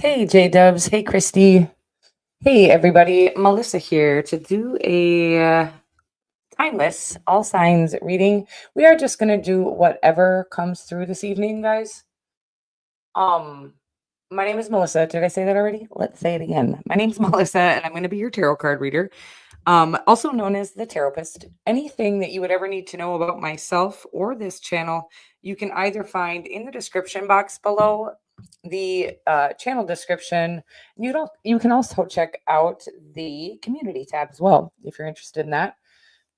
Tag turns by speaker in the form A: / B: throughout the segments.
A: Hey, J Dubs. Hey, Christy. Hey, everybody. Melissa here to do a timeless all signs reading. We are just going to do whatever comes through this evening, guys. Um, my name is Melissa. Did I say that already? Let's say it again. My name's Melissa, and I'm going to be your tarot card reader, also known as the Taropist. Anything that you would ever need to know about myself or this channel, you can either find in the description box below, the channel description. You can also check out the community tab as well if you're interested in that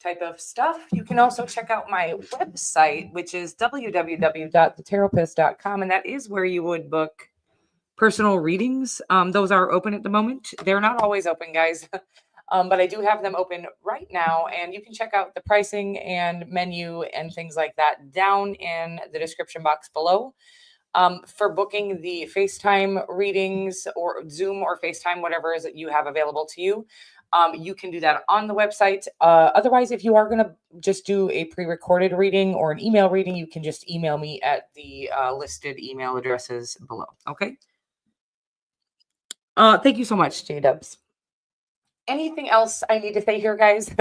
A: type of stuff. You can also check out my website, which is www.thetaropist.com, and that is where you would book personal readings. Those are open at the moment. They're not always open, guys. But I do have them open right now, and you can check out the pricing and menu and things like that down in the description box below. For booking the FaceTime readings or Zoom or FaceTime, whatever is that you have available to you, you can do that on the website. Otherwise, if you are going to just do a pre-recorded reading or an email reading, you can just email me at the listed email addresses below. Okay. Thank you so much, J Dubs. Anything else I need to say here, guys?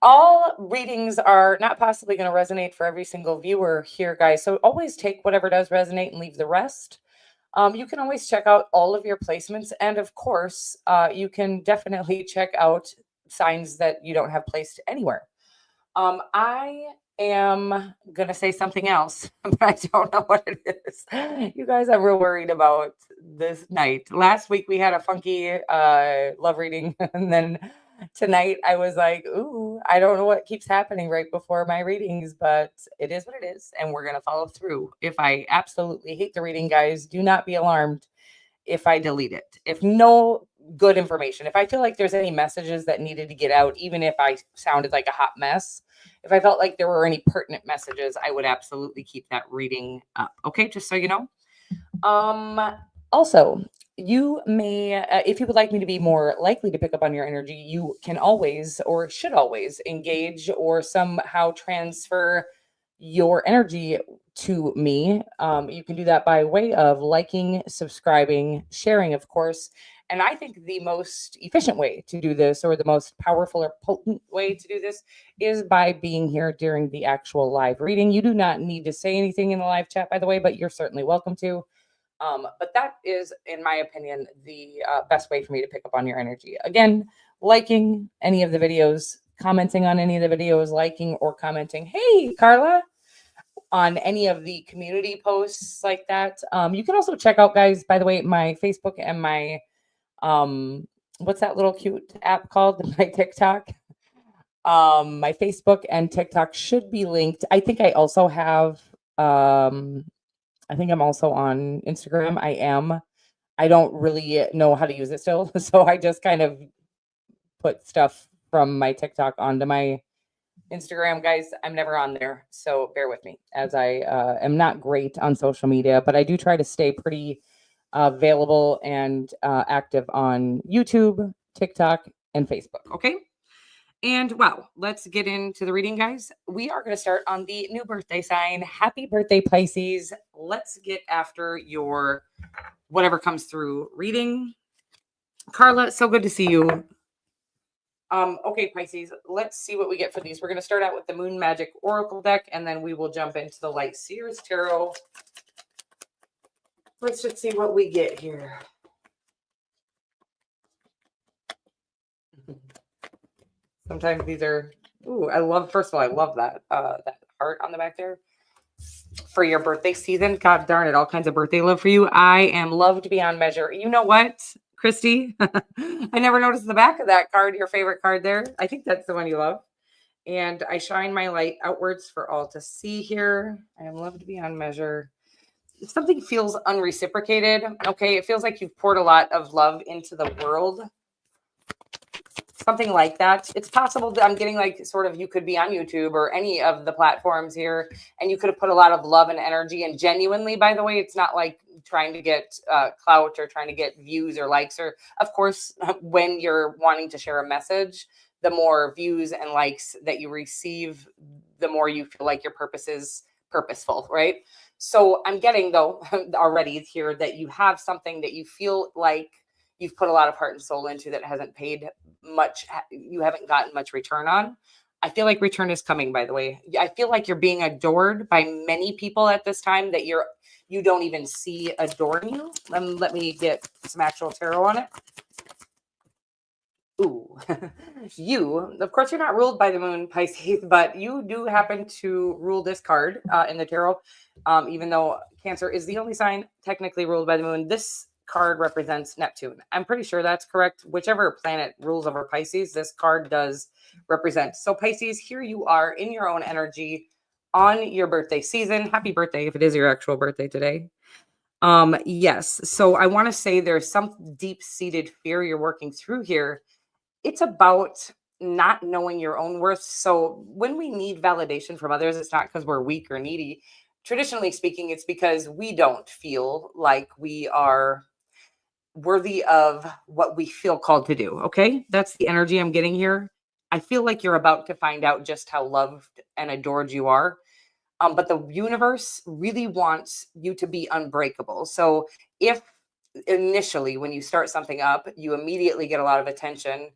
A: All readings are not possibly going to resonate for every single viewer here, guys. So always take whatever does resonate and leave the rest. You can always check out all of your placements. And of course, you can definitely check out signs that you don't have placed anywhere. I am going to say something else, but I don't know what it is. You guys, I'm real worried about this night. Last week we had a funky love reading, and then tonight I was like, ooh, I don't know what keeps happening right before my readings, but it is what it is, and we're going to follow through. If I absolutely hate the reading, guys, do not be alarmed if I delete it. If no good information, if I feel like there's any messages that needed to get out, even if I sounded like a hot mess, if I felt like there were any pertinent messages, I would absolutely keep that reading up. Okay, just so you know. Also, you may, if you would like me to be more likely to pick up on your energy, you can always or should always engage or somehow transfer your energy to me. You can do that by way of liking, subscribing, sharing, of course. And I think the most efficient way to do this, or the most powerful or potent way to do this, is by being here during the actual live reading. You do not need to say anything in the live chat, by the way, but you're certainly welcome to. But that is, in my opinion, the best way for me to pick up on your energy. Again, liking any of the videos, commenting on any of the videos, liking or commenting. Hey, Carla, on any of the community posts like that. You can also check out, guys, by the way, my Facebook and my what's that little cute app called? My TikTok. My Facebook and TikTok should be linked. I think I also have I think I'm also on Instagram. I don't really know how to use it still. So I just kind of put stuff from my TikTok onto my Instagram, guys. I'm never on there. So bear with me, as I am not great on social media, but I do try to stay pretty available and active on YouTube, TikTok, and Facebook. Okay. And wow, let's get into the reading, guys. We are going to start on the new birthday sign. Happy birthday, Pisces. Let's get after your whatever comes through reading. Carla, so good to see you. Okay, Pisces, let's see what we get for these. We're going to start out with the Moon Magic Oracle deck, and then we will jump into the Light Seers Tarot. Let's just see what we get here. Sometimes these are, ooh, I love, first of all, I love that, that heart on the back there. For your birthday season, God darn it, all kinds of birthday love for you. I am loved beyond measure. You know what, Christy? I never noticed the back of that card, your favorite card there. I think that's the one you love. And I shine my light outwards for all to see here. I am loved beyond measure. If something feels unreciprocated, okay, it feels like you've poured a lot of love into the world. Something like that. It's possible that I'm getting like sort of, you could be on YouTube or any of the platforms here, and you could have put a lot of love and energy, and genuinely, by the way, it's not like trying to get clout or trying to get views or likes, or of course, when you're wanting to share a message, the more views and likes that you receive, the more you feel like your purpose is purposeful, right? So I'm getting though already here that you have something that you feel like you've put a lot of heart and soul into that hasn't paid much, you haven't gotten much return on. I feel like return is coming, by the way. I feel like you're being adored by many people at this time that you don't even see adoring you. Let me get some actual tarot on it. Ooh, you, of course, you're not ruled by the moon, Pisces, but you do happen to rule this card in the tarot. Even though Cancer is the only sign technically ruled by the moon, this card represents Neptune. I'm pretty sure that's correct. Whichever planet rules over Pisces, this card does represent. So, Pisces, here you are in your own energy on your birthday season. Happy birthday if it is your actual birthday today. Yes. So I want to say there's some deep-seated fear you're working through here. It's about not knowing your own worth. So when we need validation from others, it's not because we're weak or needy. Traditionally speaking, it's because we don't feel like we are worthy of what we feel called to do. Okay. That's the energy I'm getting here. I feel like you're about to find out just how loved and adored you are. But the universe really wants you to be unbreakable. So if initially when you start something up, you immediately get a lot of attention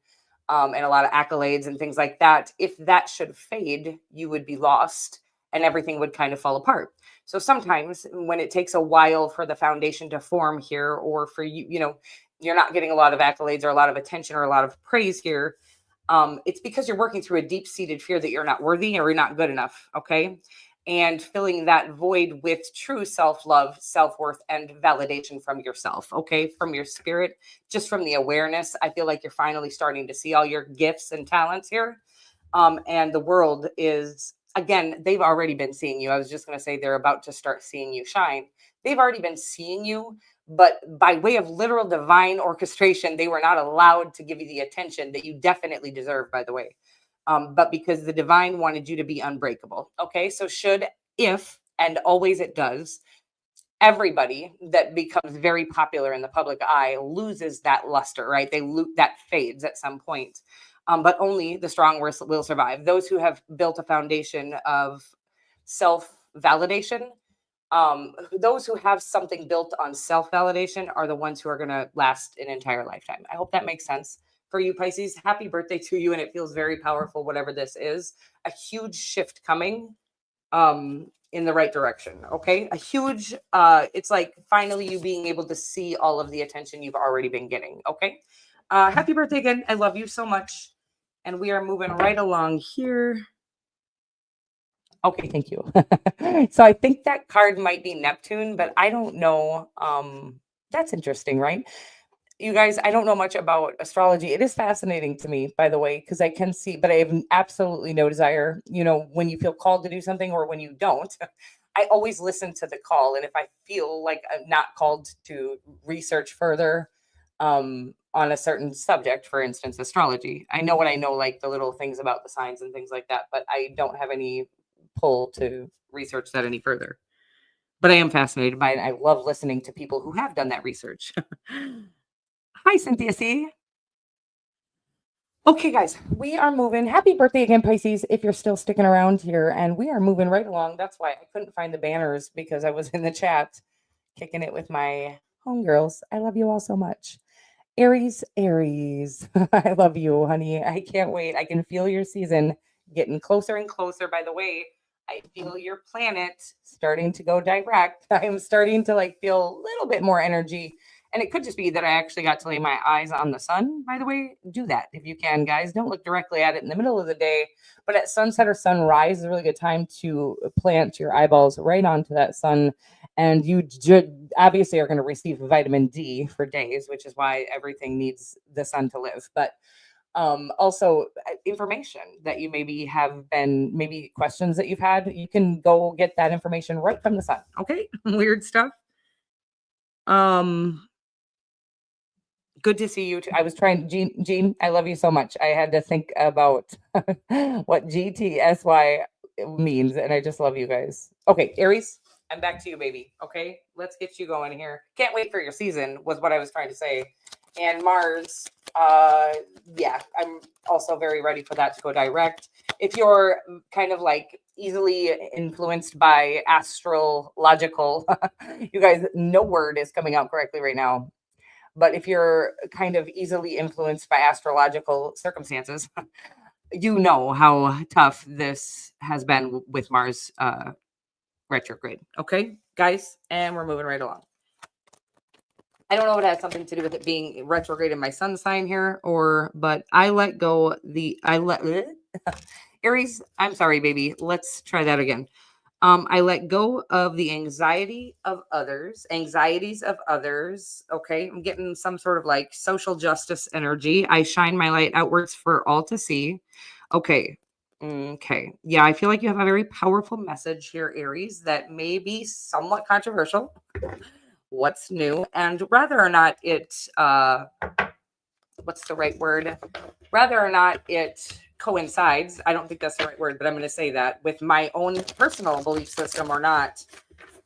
A: and a lot of accolades and things like that. If that should fade, you would be lost and everything would kind of fall apart. So sometimes when it takes a while for the foundation to form here, or for you, you're not getting a lot of accolades or a lot of attention or a lot of praise here. It's because you're working through a deep seated fear that you're not worthy or you're not good enough. Okay. And filling that void with true self love, self worth, and validation from yourself. Okay. From your spirit, just from the awareness. I feel like you're finally starting to see all your gifts and talents here. And the world is, again, they've already been seeing you. I was just going to say they're about to start seeing you shine. They've already been seeing you, but by way of literal divine orchestration, they were not allowed to give you the attention that you definitely deserve, by the way. But because the divine wanted you to be unbreakable. Okay. So, if, and always it does, everybody that becomes very popular in the public eye loses that luster, right? That fades at some point. But only the strong will survive. Those who have built a foundation of self validation, those who have something built on self validation are the ones who are going to last an entire lifetime. I hope that makes sense for you, Pisces. Happy birthday to you. And it feels very powerful, whatever this is. A huge shift coming in the right direction. Okay. A huge, it's like finally you being able to see all of the attention you've already been getting. Okay. Happy birthday again. I love you so much. And we are moving right along here. Okay, thank you. So I think that card might be Neptune, but I don't know. That's interesting, right? You guys, I don't know much about astrology. It is fascinating to me, by the way, because I can see, but I have absolutely no desire, when you feel called to do something or when you don't. I always listen to the call. And if I feel like I'm not called to research further on a certain subject, for instance, astrology, I know what I know, like the little things about the signs and things like that, but I don't have any pull to research that any further. But I am fascinated by it. I love listening to people who have done that research. Hi, Cynthia C. Okay, guys, we are moving. Happy birthday again, Pisces, if you're still sticking around here. And we are moving right along. That's why I couldn't find the banners because I was in the chat kicking it with my homegirls. I love you all so much. Aries, Aries. I love you, honey. I can't wait. I can feel your season getting closer and closer. By the way, I feel your planet starting to go direct. I'm starting to feel a little bit more energy. And it could just be that I actually got to lay my eyes on the sun. By the way, do that if you can, guys. Don't look directly at it in the middle of the day, but at sunset or sunrise is a really good time to plant your eyeballs right onto that sun. And you obviously are going to receive vitamin D for days, which is why everything needs the sun to live. But also information that you maybe questions that you've had, you can go get that information right from the sun. Okay. Weird stuff. Good to see you too. I was trying, Jean, I love you so much. I had to think about what GTSY means, and I just love you guys. Okay, Aries, I'm back to you, baby. Okay, let's get you going here. Can't wait for your season, was what I was trying to say. And Mars, yeah, I'm also very ready for that to go direct. if you're kind of like easily influenced by astrological, you guys, no word is coming out correctly right now. But if you're kind of easily influenced by astrological circumstances, you know how tough this has been with Mars retrograde. Okay, guys, and we're moving right along. I don't know if it has something to do with it being retrograde in my sun sign here, but I let go Aries. I'm sorry, baby. Let's try that again. I let go of the anxieties of others. Okay. I'm getting some sort of like social justice energy. I shine my light outwards for all to see. Okay. Okay. Yeah, I feel like you have a very powerful message here, Aries, that may be somewhat controversial. What's new? And whether or not what's the right word? Whether or not it coincides, I don't think that's the right word, but I'm going to say that with my own personal belief system or not.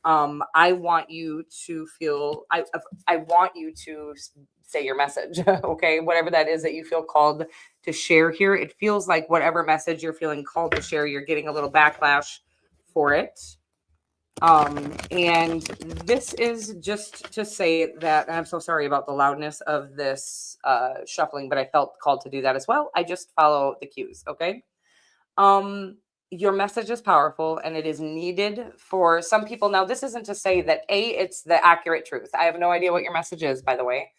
A: I want you to I want you to say your message. Okay, whatever that is that you feel called to share here. It feels like whatever message you're feeling called to share, you're getting a little backlash for it. And this is just to say that, and I'm so sorry about the loudness of this shuffling, but I felt called to do that as well. I just follow the cues. Okay. Your message is powerful and it is needed for some people. Now, this isn't to say that it's the accurate truth. I have no idea what your message is, by the way,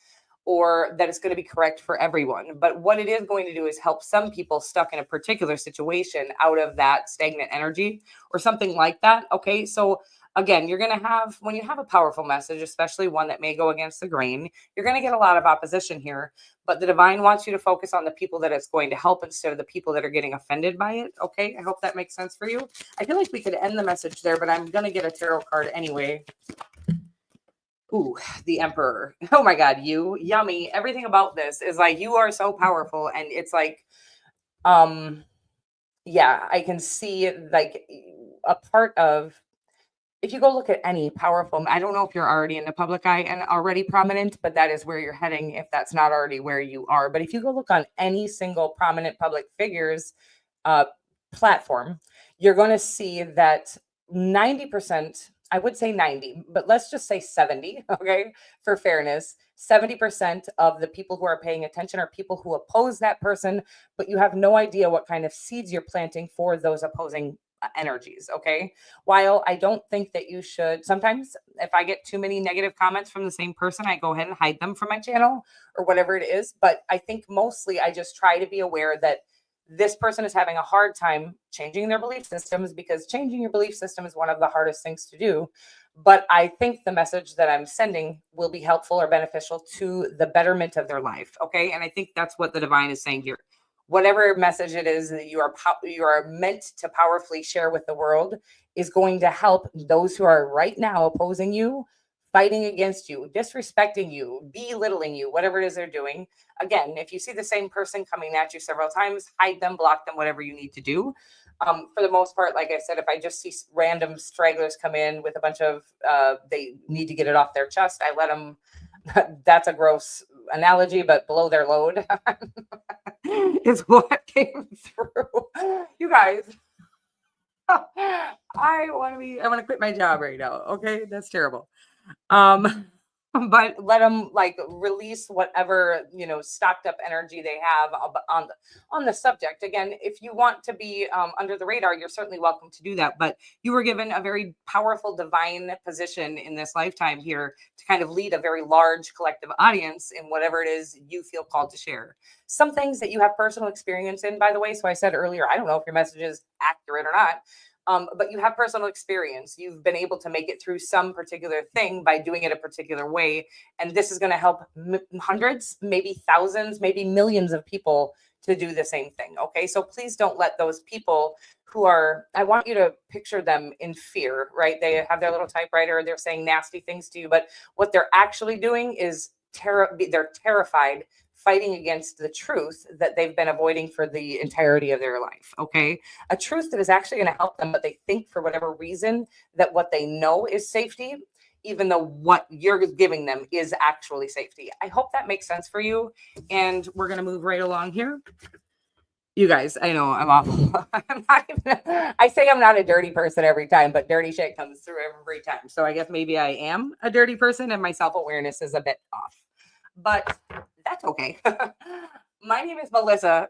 A: or that it's going to be correct for everyone. But what it is going to do is help some people stuck in a particular situation out of that stagnant energy or something like that. Okay. So again, you're going to have, when you have a powerful message, especially one that may go against the grain, you're going to get a lot of opposition here. But the divine wants you to focus on the people that it's going to help instead of the people that are getting offended by it. Okay. I hope that makes sense for you. I feel like we could end the message there, but I'm going to get a tarot card anyway. Ooh, the Emperor. Oh my God, you yummy. Everything about this is like, you are so powerful. And it's like, yeah, I can see like a part of, if you go look at any powerful, I don't know if you're already in the public eye and already prominent, but that is where you're heading if that's not already where you are. But if you go look on any single prominent public figures platform, you're going to see that 90%, I would say 90, but let's just say 70, okay, for fairness, 70% of the people who are paying attention are people who oppose that person, but you have no idea what kind of seeds you're planting for those opposing energies. Okay. While I don't think that you should, sometimes if I get too many negative comments from the same person, I go ahead and hide them from my channel or whatever it is. But I think mostly I just try to be aware that this person is having a hard time changing their belief systems, because changing your belief system is one of the hardest things to do. But I think the message that I'm sending will be helpful or beneficial to the betterment of their life. Okay. And I think that's what the divine is saying here. Whatever message it is that you are meant to powerfully share with the world is going to help those who are right now opposing you, fighting against you, disrespecting you, belittling you, whatever it is they're doing. Again, if you see the same person coming at you several times, hide them, block them, whatever you need to do. For the most part, like I said, if I just see random stragglers come in with a bunch of, they need to get it off their chest, I let them, that's a gross analogy, but blow their load is what came through. You guys, I want to quit my job right now. Okay. That's terrible. But let them like release whatever, stocked up energy they have on the subject. Again, if you want to be under the radar, you're certainly welcome to do that. But you were given a very powerful divine position in this lifetime here to kind of lead a very large collective audience in whatever it is you feel called to share. Some things that you have personal experience in, by the way. So I said earlier, I don't know if your message is accurate or not. But you have personal experience. You've been able to make it through some particular thing by doing it a particular way. And this is going to help hundreds, maybe thousands, maybe millions of people to do the same thing. Okay. So please don't let those people who are, I want you to picture them in fear, right? They have their little typewriter, they're saying nasty things to you, but what they're actually doing is they're terrified, fighting against the truth that they've been avoiding for the entirety of their life. Okay. A truth that is actually going to help them, but they think for whatever reason that what they know is safety, even though what you're giving them is actually safety. I hope that makes sense for you. And we're going to move right along here. You guys, I know I'm awful. I'm not even, I say I'm not a dirty person every time, but dirty shit comes through every time. So I guess maybe I am a dirty person and my self awareness is a bit off, but that's okay. My name is Melissa.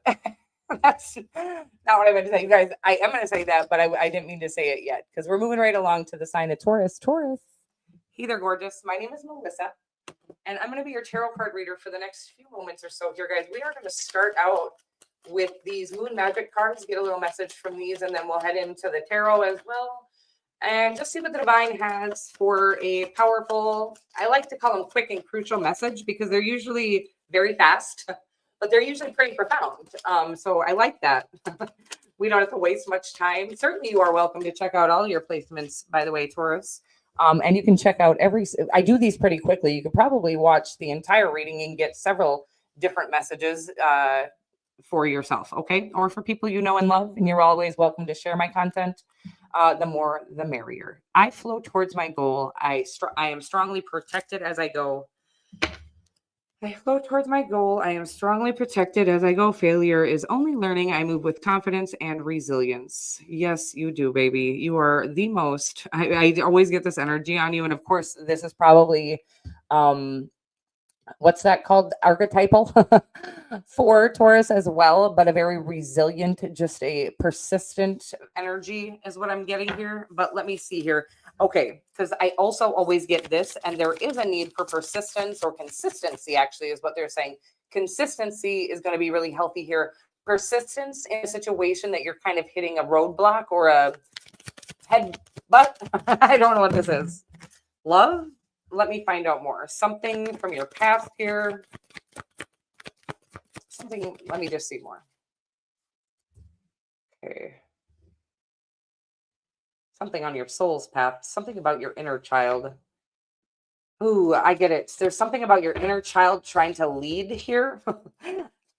A: That's not what I meant to say. You guys, I am going to say that, but I didn't mean to say it yet because we're moving right along to the sign of Taurus. Taurus. Hey there, gorgeous. My name is Melissa, and I'm going to be your tarot card reader for the next few moments or so here, guys. We are going to start out with these moon magic cards, get a little message from these, and then we'll head into the tarot as well and just see what the divine has for a powerful, I like to call them quick and crucial message because they're usually very fast, but they're usually pretty profound. So I like that. We don't have to waste much time. Certainly you are welcome to check out all your placements, by the way, Taurus. And you can check out I do these pretty quickly. You could probably watch the entire reading and get several different messages for yourself, okay? Or for people you know and love, and you're always welcome to share my content. The more, the merrier. I flow towards my goal. I am strongly protected as I go. I flow towards my goal. I am strongly protected as I go. Failure is only learning. I move with confidence and resilience. Yes, you do, baby. You are the most. I always get this energy on you. And of course, this is probably what's that called? Archetypal for Taurus as well, but a very resilient, just a persistent energy is what I'm getting here. But let me see here. Okay, because I also always get this, and there is a need for persistence or consistency, actually, is what they're saying. Consistency is going to be really healthy here. Persistence in a situation that you're kind of hitting a roadblock or a head butt. I don't know what this is. Love? Let me find out more. Something from your past here. Something, let me just see more. Okay. Something on your soul's path. Something about your inner child. Ooh, I get it. There's something about your inner child trying to lead here.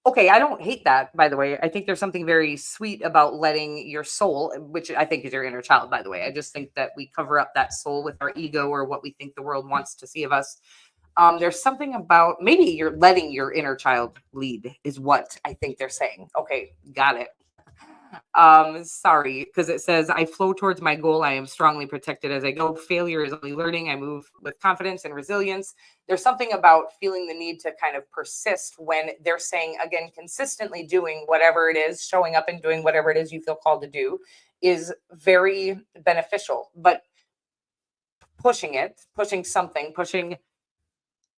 A: Okay, I don't hate that, by the way. I think there's something very sweet about letting your soul, which I think is your inner child, by the way. I just think that we cover up that soul with our ego or what we think the world wants to see of us. There's something about maybe you're letting your inner child lead is what I think they're saying. Okay, got it. Sorry, because it says I flow towards my goal. I am strongly protected as I go. Failure is only learning. I move with confidence and resilience. There's something about feeling the need to kind of persist when they're saying, again, consistently doing whatever it is, showing up and doing whatever it is you feel called to do is very beneficial. But pushing something, pushing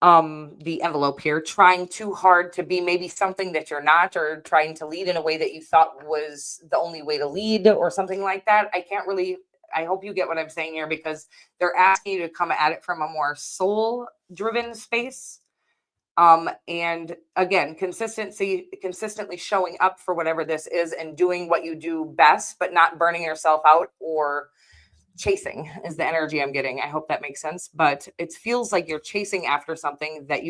A: the envelope here, trying too hard to be maybe something that you're not, or trying to lead in a way that you thought was the only way to lead or something like that. I hope you get what I'm saying here, because they're asking you to come at it from a more soul driven space. And again, consistently showing up for whatever this is and doing what you do best, but not burning yourself out or chasing is the energy I'm getting. I hope that makes sense, but it feels like you're chasing after something that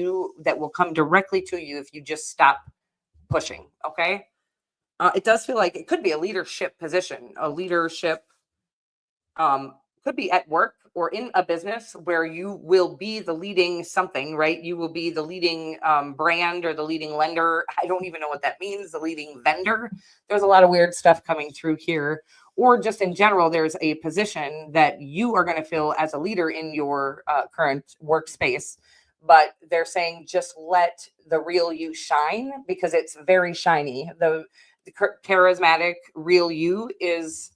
A: will come directly to you if you just stop pushing. Okay. It does feel like it could be a leadership position, could be at work or in a business where you will be the leading something, right? You will be the leading brand or the leading lender. I don't even know what that means. The leading vendor. There's a lot of weird stuff coming through here. Or just in general, there's a position that you are going to fill as a leader in your current workspace. But they're saying just let the real you shine, because it's very shiny. The charismatic real you is,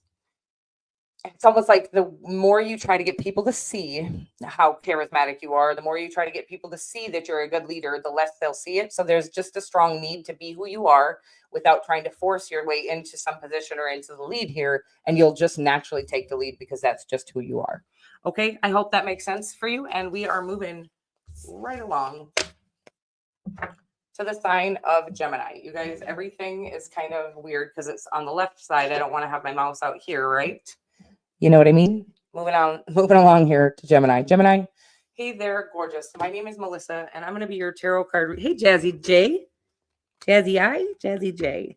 A: it's almost like the more you try to get people to see how charismatic you are, the more you try to get people to see that you're a good leader, the less they'll see it. So there's just a strong need to be who you are without trying to force your way into some position or into the lead here. And you'll just naturally take the lead because that's just who you are. Okay. I hope that makes sense for you. And we are moving right along to the sign of Gemini. You guys, everything is kind of weird because it's on the left side. I don't want to have my mouse out here, right? You know what I mean? Moving along here to Gemini. Gemini, hey there, gorgeous. My name is Melissa, and I'm going to be your tarot card. Hey, Jazzy J. Jazzy I? Jazzy J.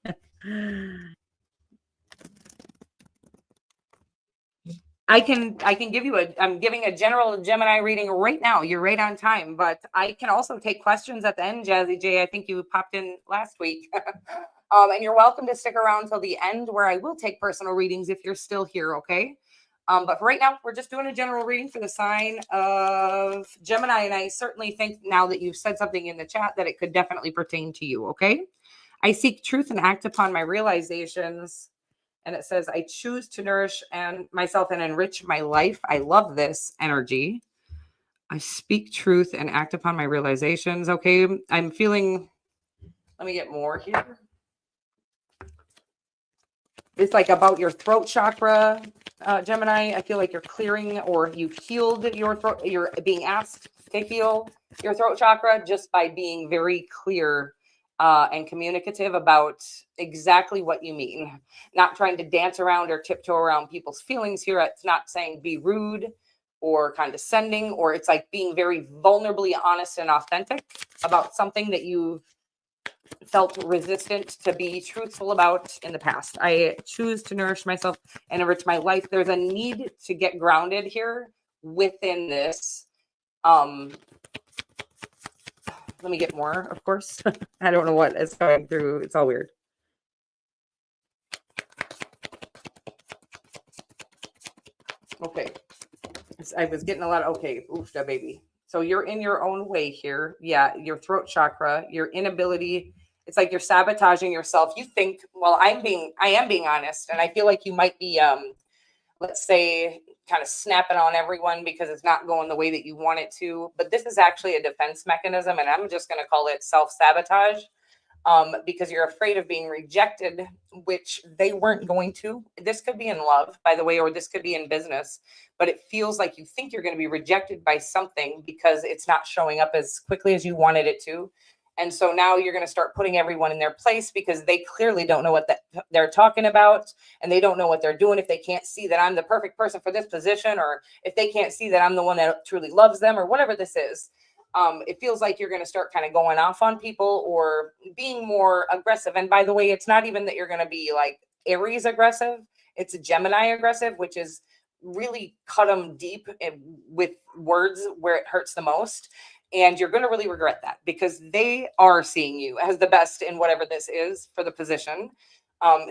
A: I can give you I'm giving a general Gemini reading right now. You're right on time, but I can also take questions at the end, Jazzy J. I think you popped in last week. And you're welcome to stick around till the end where I will take personal readings if you're still here, okay? But for right now, we're just doing a general reading for the sign of Gemini. And I certainly think now that you've said something in the chat that it could definitely pertain to you, okay? I seek truth and act upon my realizations. And it says, I choose to nourish myself and enrich my life. I love this energy. I speak truth and act upon my realizations. Okay, I'm feeling, let me get more here. It's like about your throat chakra, Gemini. I feel like you're clearing or you've healed your throat. You're being asked to heal your throat chakra just by being very clear and communicative about exactly what you mean. Not trying to dance around or tiptoe around people's feelings here. It's not saying be rude or condescending, or it's like being very vulnerably honest and authentic about something that you've felt resistant to be truthful about in the past. I choose to nourish myself and enrich my life. There's a need to get grounded here within this. Let me get more, of course. I don't know what is going through. It's all weird. Okay. I was getting a lot of, okay, oof, da baby. So you're in your own way here. Yeah, your throat chakra, your inability. It's like you're sabotaging yourself. You think, well, I am being honest, and I feel like you might be, let's say, kind of snapping on everyone because it's not going the way that you want it to. But this is actually a defense mechanism, and I'm just going to call it self-sabotage. Because you're afraid of being rejected, which they weren't going to. This could be in love, by the way, or this could be in business, but it feels like you think you're going to be rejected by something because it's not showing up as quickly as you wanted it to. And so now you're going to start putting everyone in their place because they clearly don't know what they're talking about, and they don't know what they're doing if they can't see that I'm the perfect person for this position, or if they can't see that I'm the one that truly loves them, or whatever this is. It feels like you're going to start kind of going off on people or being more aggressive. And by the way, it's not even that you're going to be like Aries aggressive. It's a Gemini aggressive, which is really cut them deep with words where it hurts the most. And you're going to really regret that because they are seeing you as the best in whatever this is for the position.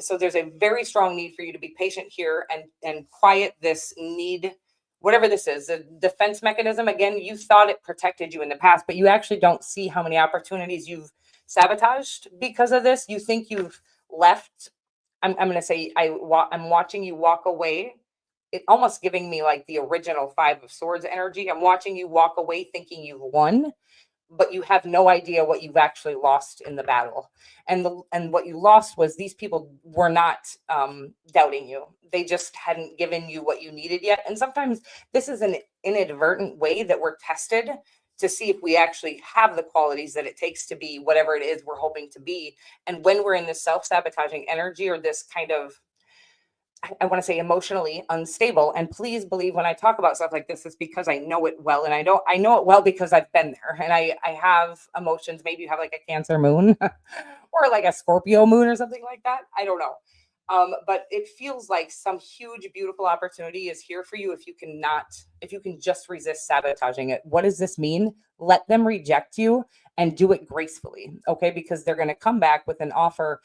A: So there's a very strong need for you to be patient here and quiet this need, whatever this is, a defense mechanism. Again, you thought it protected you in the past, but you actually don't see how many opportunities you've sabotaged because of this. You think you've left. I'm going to say I'm watching you walk away. It almost giving me like the original 5 of Swords energy. I'm watching you walk away thinking you've won, but you have no idea what you've actually lost in the battle. And what you lost was these people were not doubting you. They just hadn't given you what you needed yet. And sometimes this is an inadvertent way that we're tested to see if we actually have the qualities that it takes to be whatever it is we're hoping to be. And when we're in this self-sabotaging energy or this kind of, I want to say, emotionally unstable. And please believe when I talk about stuff like this, it's because I know it well. And I know it well because I've been there and I have emotions. Maybe you have like a Cancer moon or like a Scorpio moon or something like that. I don't know. But it feels like some huge, beautiful opportunity is here for you if you can just resist sabotaging it. What does this mean? Let them reject you and do it gracefully. Okay. Because they're going to come back with an offer.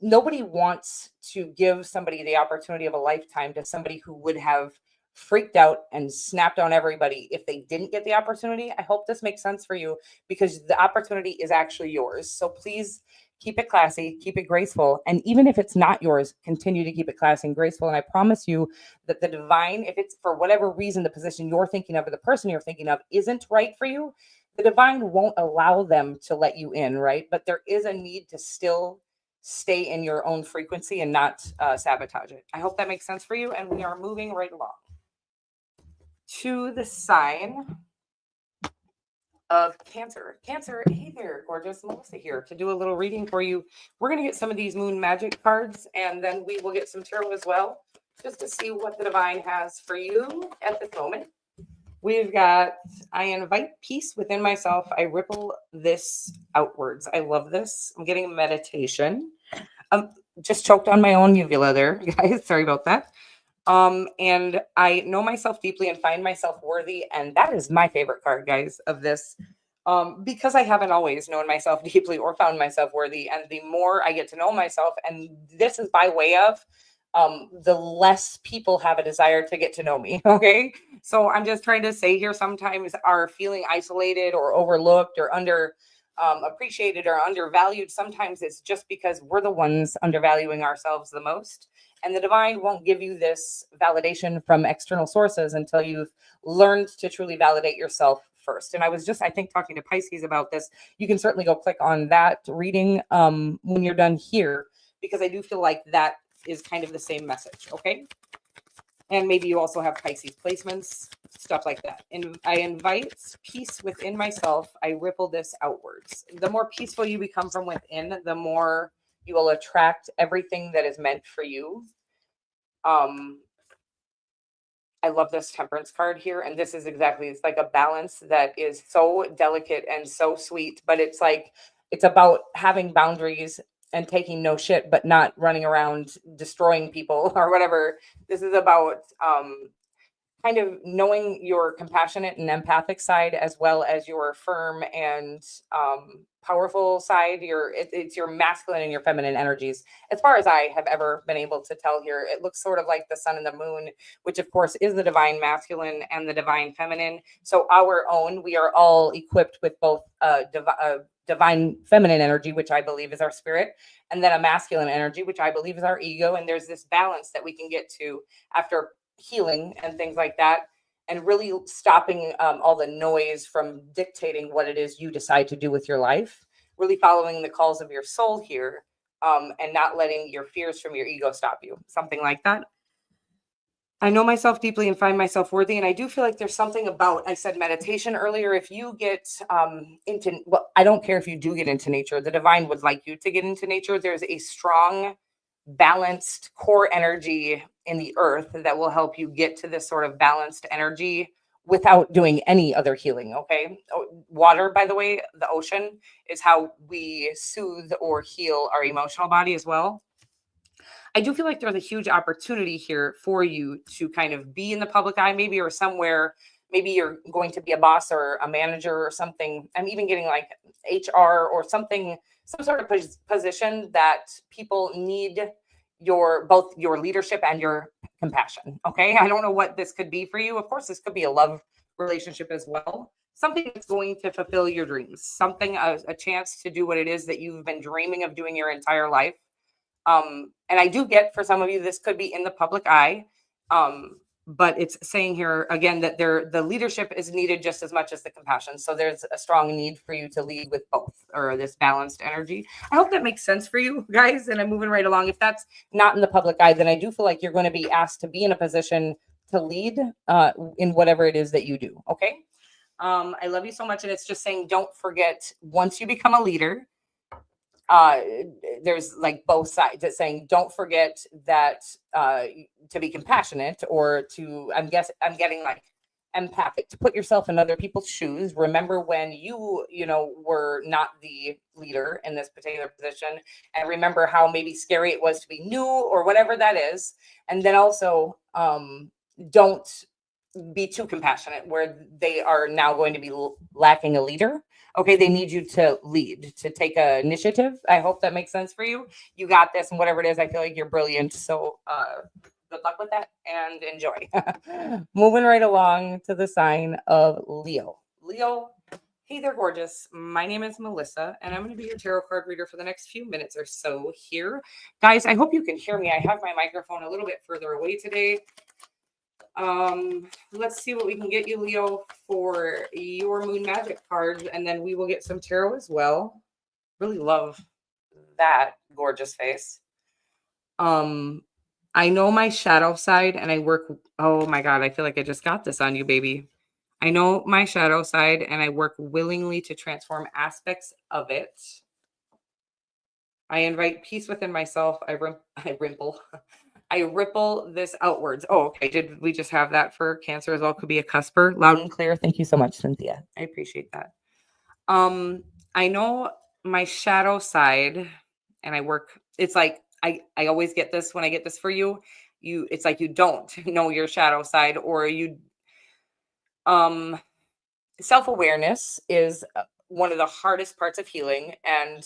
A: Nobody wants to give somebody the opportunity of a lifetime to somebody who would have freaked out and snapped on everybody if they didn't get the opportunity. I hope this makes sense for you because the opportunity is actually yours. So please keep it classy, keep it graceful. And even if it's not yours, continue to keep it classy and graceful. And I promise you that the divine, if it's for whatever reason, the position you're thinking of or the person you're thinking of isn't right for you, the divine won't allow them to let you in, right? But there is a need to still stay in your own frequency and not sabotage it. I hope that makes sense for you. And we are moving right along to the sign of Cancer. Cancer, hey there, gorgeous. Melissa here to do a little reading for you. We're going to get some of these moon magic cards and then we will get some tarot as well, just to see what the divine has for you at this moment. We've got, I invite peace within myself. I ripple this outwards. I love this. I'm getting meditation. Just choked on my own uvula there, guys. Sorry about that. And I know myself deeply and find myself worthy. And that is my favorite card, guys, of this. Because I haven't always known myself deeply or found myself worthy. And the more I get to know myself, and this is by way of, the less people have a desire to get to know me. Okay. So I'm just trying to say here, sometimes are feeling isolated or overlooked or under appreciated or undervalued. Sometimes it's just because we're the ones undervaluing ourselves the most. And the divine won't give you this validation from external sources until you've learned to truly validate yourself first. And I was just, I think, talking to Pisces about this. You can certainly go click on that reading when you're done here, because I do feel like that is kind of the same message. Okay. And maybe you also have Pisces placements, stuff like that. And I invite peace within myself. I ripple this outwards. The more peaceful you become from within, the more you will attract everything that is meant for you. I love this temperance card here. And this is exactly, it's like a balance that is so delicate and so sweet, but it's like, it's about having boundaries and taking no shit, but not running around destroying people or whatever. This is about kind of knowing your compassionate and empathic side, as well as your firm and powerful side. It's your masculine and your feminine energies. As far as I have ever been able to tell here, it looks sort of like the sun and the moon, which of course is the divine masculine and the divine feminine. So our own, we are all equipped with both divine feminine energy, which I believe is our spirit, and then a masculine energy, which I believe is our ego. And there's this balance that we can get to after healing and things like that, and really stopping all the noise from dictating what it is you decide to do with your life, really following the calls of your soul here, and not letting your fears from your ego stop you, something like that. I know myself deeply and find myself worthy. And I do feel like there's something about, I said meditation earlier. If you get into, well, I don't care if you do get into nature, the divine would like you to get into nature. There's a strong, balanced core energy in the earth that will help you get to this sort of balanced energy without doing any other healing. Okay. Water, by the way, the ocean is how we soothe or heal our emotional body as well. I do feel like there's a huge opportunity here for you to kind of be in the public eye, maybe, or somewhere. Maybe you're going to be a boss or a manager or something. I'm even getting like HR or something, some sort of position that people need your both your leadership and your compassion. Okay. I don't know what this could be for you. Of course, this could be a love relationship as well. Something that's going to fulfill your dreams, something, a chance to do what it is that you've been dreaming of doing your entire life. And I do get, for some of you, this could be in the public eye. But it's saying here again that the leadership is needed just as much as the compassion. So there's a strong need for you to lead with both, or this balanced energy. I hope that makes sense for you guys. And I'm moving right along. If that's not in the public eye, then I do feel like you're going to be asked to be in a position to lead in whatever it is that you do. Okay. I love you so much. And it's just saying, don't forget, once you become a leader, uh there's like both sides. It's saying don't forget that to be compassionate, or to, I'm getting like empathic, to put yourself in other people's shoes. Remember when you were not the leader in this particular position, and remember how maybe scary it was to be new or whatever that is. And then also don't be too compassionate where they are now going to be lacking a leader. Okay, they need you to lead, to take a initiative. I hope that makes sense for you. You got this, and whatever it is, I feel like you're brilliant. So good luck with that and enjoy. Moving right along to the sign of Leo. Leo, hey there, gorgeous. My name is Melissa, and I'm going to be your tarot card reader for the next few minutes or so here. Guys, I hope you can hear me. I have my microphone a little bit further away today. Let's see what we can get you, Leo, for your moon magic card, and then we will get some tarot as well. Really love that gorgeous face. I know my shadow side, and I work, oh my god, I feel like I just got this on you, baby. I know my shadow side, and I work willingly to transform aspects of it. I invite peace within myself. I ripple this outwards. Oh, okay. Did we just have that for Cancer as well? Could be a cusper. Loud and clear. Thank you so much, Cynthia. I appreciate that. I know my shadow side, and I work. It's like I always get this when I get this for you. It's like you don't know your shadow side, or you self-awareness is one of the hardest parts of healing. And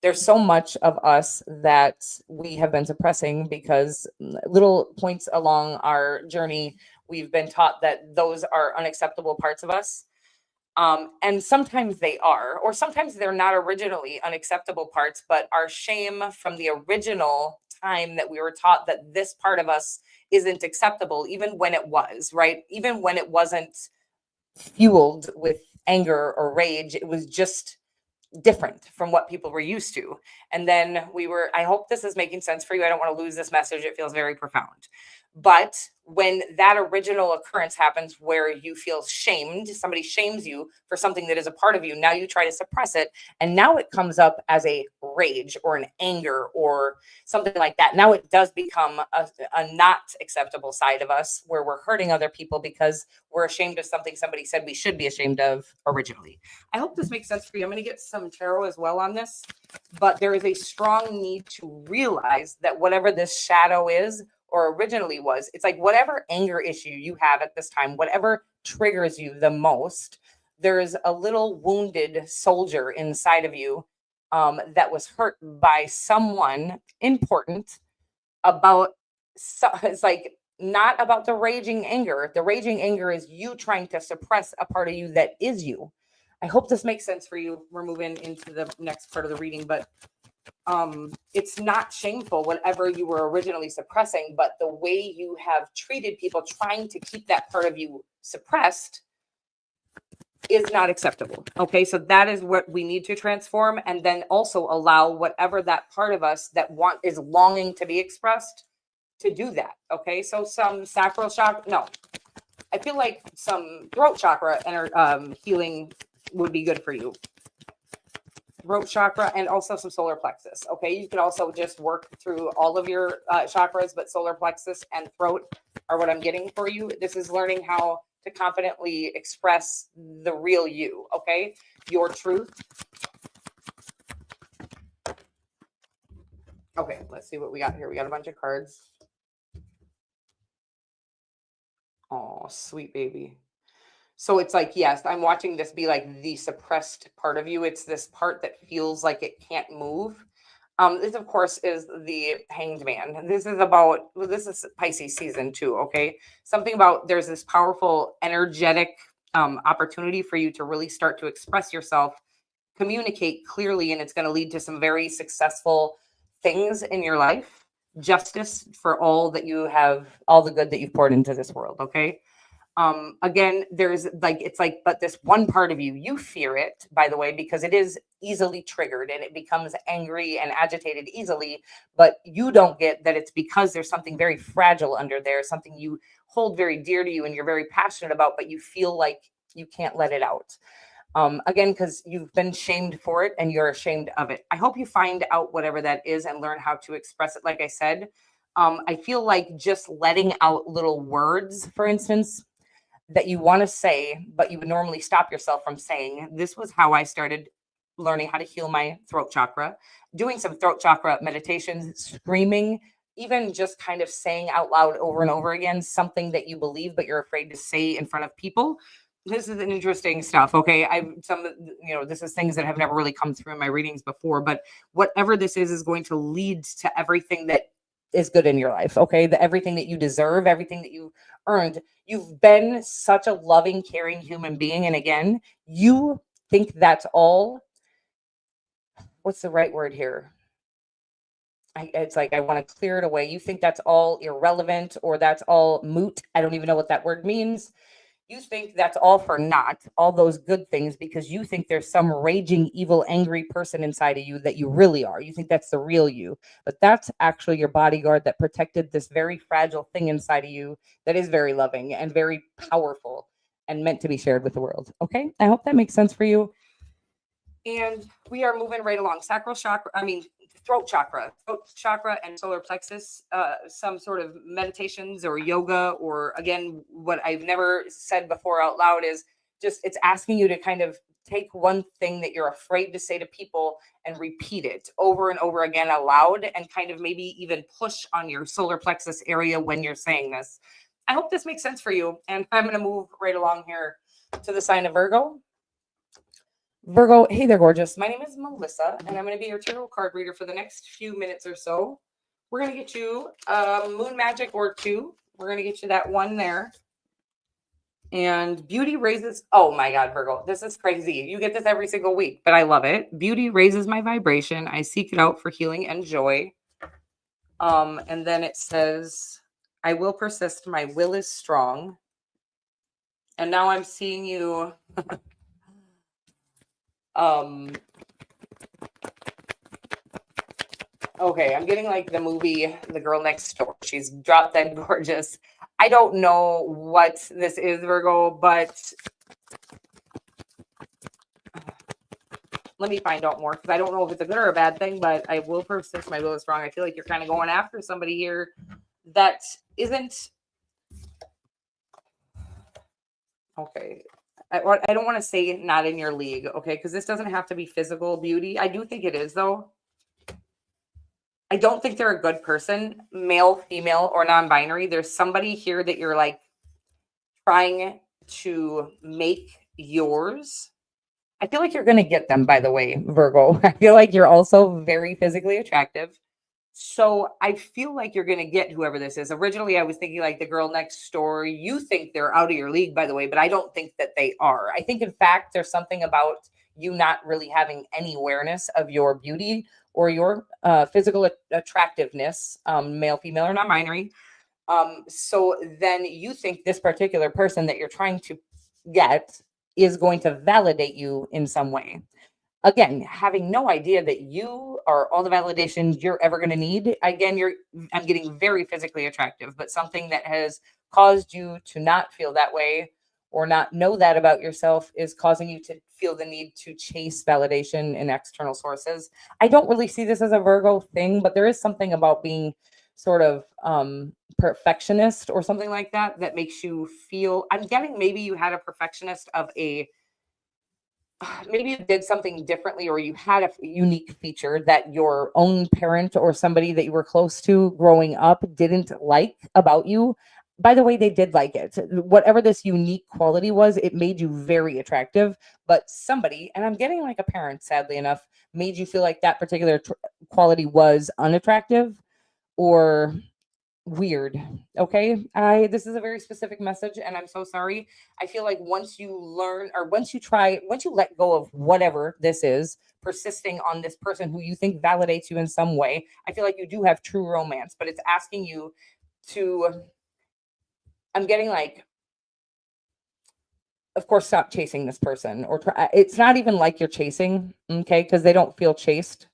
A: there's so much of us that we have been suppressing because little points along our journey, we've been taught that those are unacceptable parts of us. And sometimes they are, or sometimes they're not originally unacceptable parts, but our shame from the original time that we were taught that this part of us isn't acceptable, even when it was, right? Even when it wasn't fueled with anger or rage, it was just different from what people were used to. And then I hope this is making sense for you. I don't want to lose this message. It feels very profound. But when that original occurrence happens where you feel shamed, somebody shames you for something that is a part of you, now you try to suppress it. And now it comes up as a rage or an anger or something like that. Now it does become a not acceptable side of us where we're hurting other people because we're ashamed of something somebody said we should be ashamed of originally. I hope this makes sense for you. I'm going to get some tarot as well on this, but there is a strong need to realize that whatever this shadow is or originally was, it's like whatever anger issue you have at this time, whatever triggers you the most, there's a little wounded soldier inside of you that was hurt by someone important about, it's like not about the raging anger. The raging anger is you trying to suppress a part of you that is you. I hope this makes sense for you. We're moving into the next part of the reading, but it's not shameful whatever you were originally suppressing, but the way you have treated people trying to keep that part of you suppressed is not acceptable. Okay, so that is what we need to transform, and then also allow whatever that part of us that is longing to be expressed to do that. Okay, so some sacral chakra, no, I feel like some throat chakra healing would be good for you. Throat chakra and also some solar plexus. Okay, you could also just work through all of your chakras, but solar plexus and throat are what I'm getting for you. This is learning how to confidently express the real you. Okay, your truth. Okay, let's see what we got here. We got a bunch of cards. Oh, sweet baby. So it's like, yes, I'm watching this be like the suppressed part of you. It's this part that feels like it can't move. This, of course, is the Hanged Man. This is Pisces season 2, okay? Something about there's this powerful, energetic opportunity for you to really start to express yourself, communicate clearly, and it's going to lead to some very successful things in your life. Justice for all the good that you've poured into this world, okay? Again, there's like, it's like, but this one part of you fear it, by the way, because it is easily triggered and it becomes angry and agitated easily, but you don't get that it's because there's something very fragile under there, something you hold very dear to you and you're very passionate about, but you feel like you can't let it out. Again, because you've been shamed for it and you're ashamed of it. I hope you find out whatever that is and learn how to express it. Like I said, I feel like just letting out little words, for instance, that you want to say, but you would normally stop yourself from saying. This was how I started learning how to heal my throat chakra, doing some throat chakra meditations, screaming, even just kind of saying out loud over and over again something that you believe, but you're afraid to say in front of people. This is an interesting stuff. Okay. This is things that have never really come through in my readings before, but whatever this is going to lead to everything that is good in your life. Okay. Everything that you deserve, everything that you earned. You've been such a loving, caring human being. And again, you think that's all. What's the right word here? It's like, I want to clear it away. You think that's all irrelevant or that's all moot. I don't even know what that word means. You think that's all for naught, all those good things, because you think there's some raging, evil, angry person inside of you that you really are. You think that's the real you, but that's actually your bodyguard that protected this very fragile thing inside of you that is very loving and very powerful and meant to be shared with the world. Okay, I hope that makes sense for you. And we are moving right along. Throat chakra and solar plexus, some sort of meditations or yoga, or again, what I've never said before out loud is just, it's asking you to kind of take one thing that you're afraid to say to people and repeat it over and over again aloud, and kind of maybe even push on your solar plexus area when you're saying this. I hope this makes sense for you. And I'm going to move right along here to the sign of Virgo. Virgo, hey there, gorgeous. My name is Melissa, and I'm going to be your tarot card reader for the next few minutes or so. We're going to get you a moon magic or two. We're going to get you that one there. And beauty raises, oh my God, Virgo, this is crazy. You get this every single week, but I love it. Beauty raises my vibration. I seek it out for healing and joy. And then it says, I will persist. My will is strong. And now I'm seeing you. Okay, I'm getting like the movie The Girl Next Door. She's drop dead gorgeous. I don't know what this is, Virgo, but let me find out more because I don't know if it's a good or a bad thing, but I will persist. My will is strong. I feel like you're kind of going after somebody here that isn't okay. I don't want to say not in your league, okay? Because this doesn't have to be physical beauty. I do think it is, though. I don't think they're a good person, male, female, or non-binary. There's somebody here that you're like trying to make yours. I feel like you're going to get them, by the way, Virgo. I feel like you're also very physically attractive. So I feel like you're going to get whoever this is. Originally, I was thinking like the girl next door. You think they're out of your league, by the way, but I don't think that they are. I think, in fact, there's something about you not really having any awareness of your beauty or your physical attractiveness, male, female, or non-binary. So then you think this particular person that you're trying to get is going to validate you in some way. Again, having no idea that you are all the validation you're ever going to need. Again, I'm getting very physically attractive, but something that has caused you to not feel that way or not know that about yourself is causing you to feel the need to chase validation in external sources. I don't really see this as a Virgo thing, but there is something about being sort of perfectionist or something like that that makes you feel, I'm getting maybe you had a perfectionist of a, maybe you did something differently or you had a unique feature that your own parent or somebody that you were close to growing up didn't like about you. By the way, they did like it. Whatever this unique quality was, it made you very attractive. But somebody, and I'm getting like a parent, sadly enough, made you feel like that particular quality was unattractive or weird. Okay, this is a very specific message and I'm so sorry. I feel like once you learn or once you let go of whatever this is, persisting on this person who you think validates you in some way, I feel like you do have true romance, but it's asking you to, I'm getting like, of course, stop chasing this person or try, it's not even like you're chasing, okay, because they don't feel chased.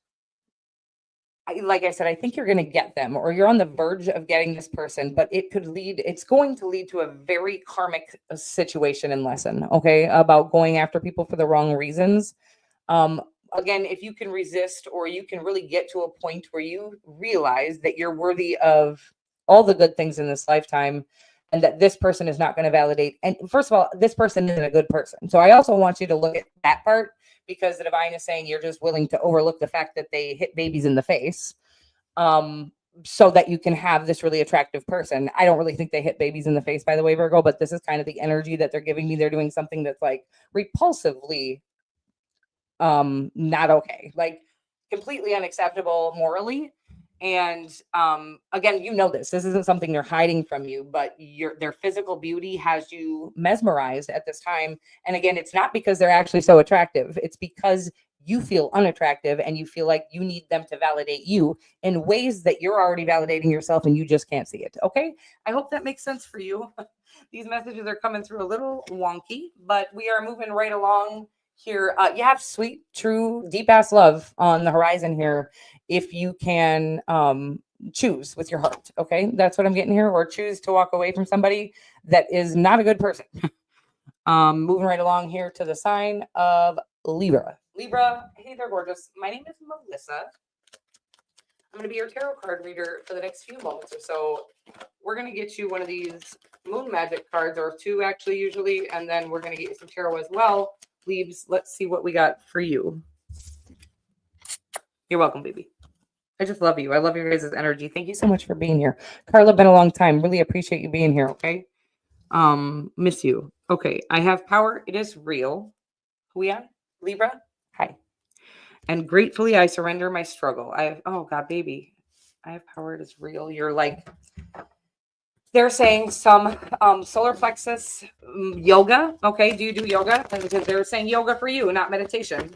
A: Like I said, I think you're going to get them or you're on the verge of getting this person, but it's going to lead to a very karmic situation and lesson, okay, about going after people for the wrong reasons. Um, Again, if you can resist or you can really get to a point where you realize that you're worthy of all the good things in this lifetime and that this person is not going to validate. And first of all, this person isn't a good person. So I also want you to look at that part because the divine is saying you're just willing to overlook the fact that they hit babies in the face um, so that you can have this really attractive person. I don't really think they hit babies in the face, by the way, Virgo, but this is kind of the energy that they're giving me. They're doing something that's like repulsively not okay, like completely unacceptable morally. And again, you know this isn't something they're hiding from you, but their physical beauty has you mesmerized at this time. And again, it's not because they're actually so attractive, it's because you feel unattractive and you feel like you need them to validate you in ways that you're already validating yourself and you just can't see it. Okay, I hope that makes sense for you. These messages are coming through a little wonky, but we are moving right along here. You have sweet, true, deep ass love on the horizon here. If you can choose with your heart, okay, that's what I'm getting here, or choose to walk away from somebody that is not a good person. Moving right along here to the sign of Libra. Libra, hey there, gorgeous. My name is Melissa. I'm going to be your tarot card reader for the next few moments or so. We're going to get you one of these moon magic cards, or two actually, usually, and then we're going to get you some tarot as well. Leaves, let's see what we got for you. You're welcome, baby. I just love you. I love your guys' energy. Thank you so much for being here. Carla, been a long time. Really appreciate you being here, okay? Miss you. Okay, I have power. It is real. Who we on? Libra, hi. And gratefully, I surrender my struggle. Oh God, baby, I have power. It is real. You're like, they're saying some solar plexus yoga. Okay, do you do yoga? Because they're saying yoga for you, not meditation.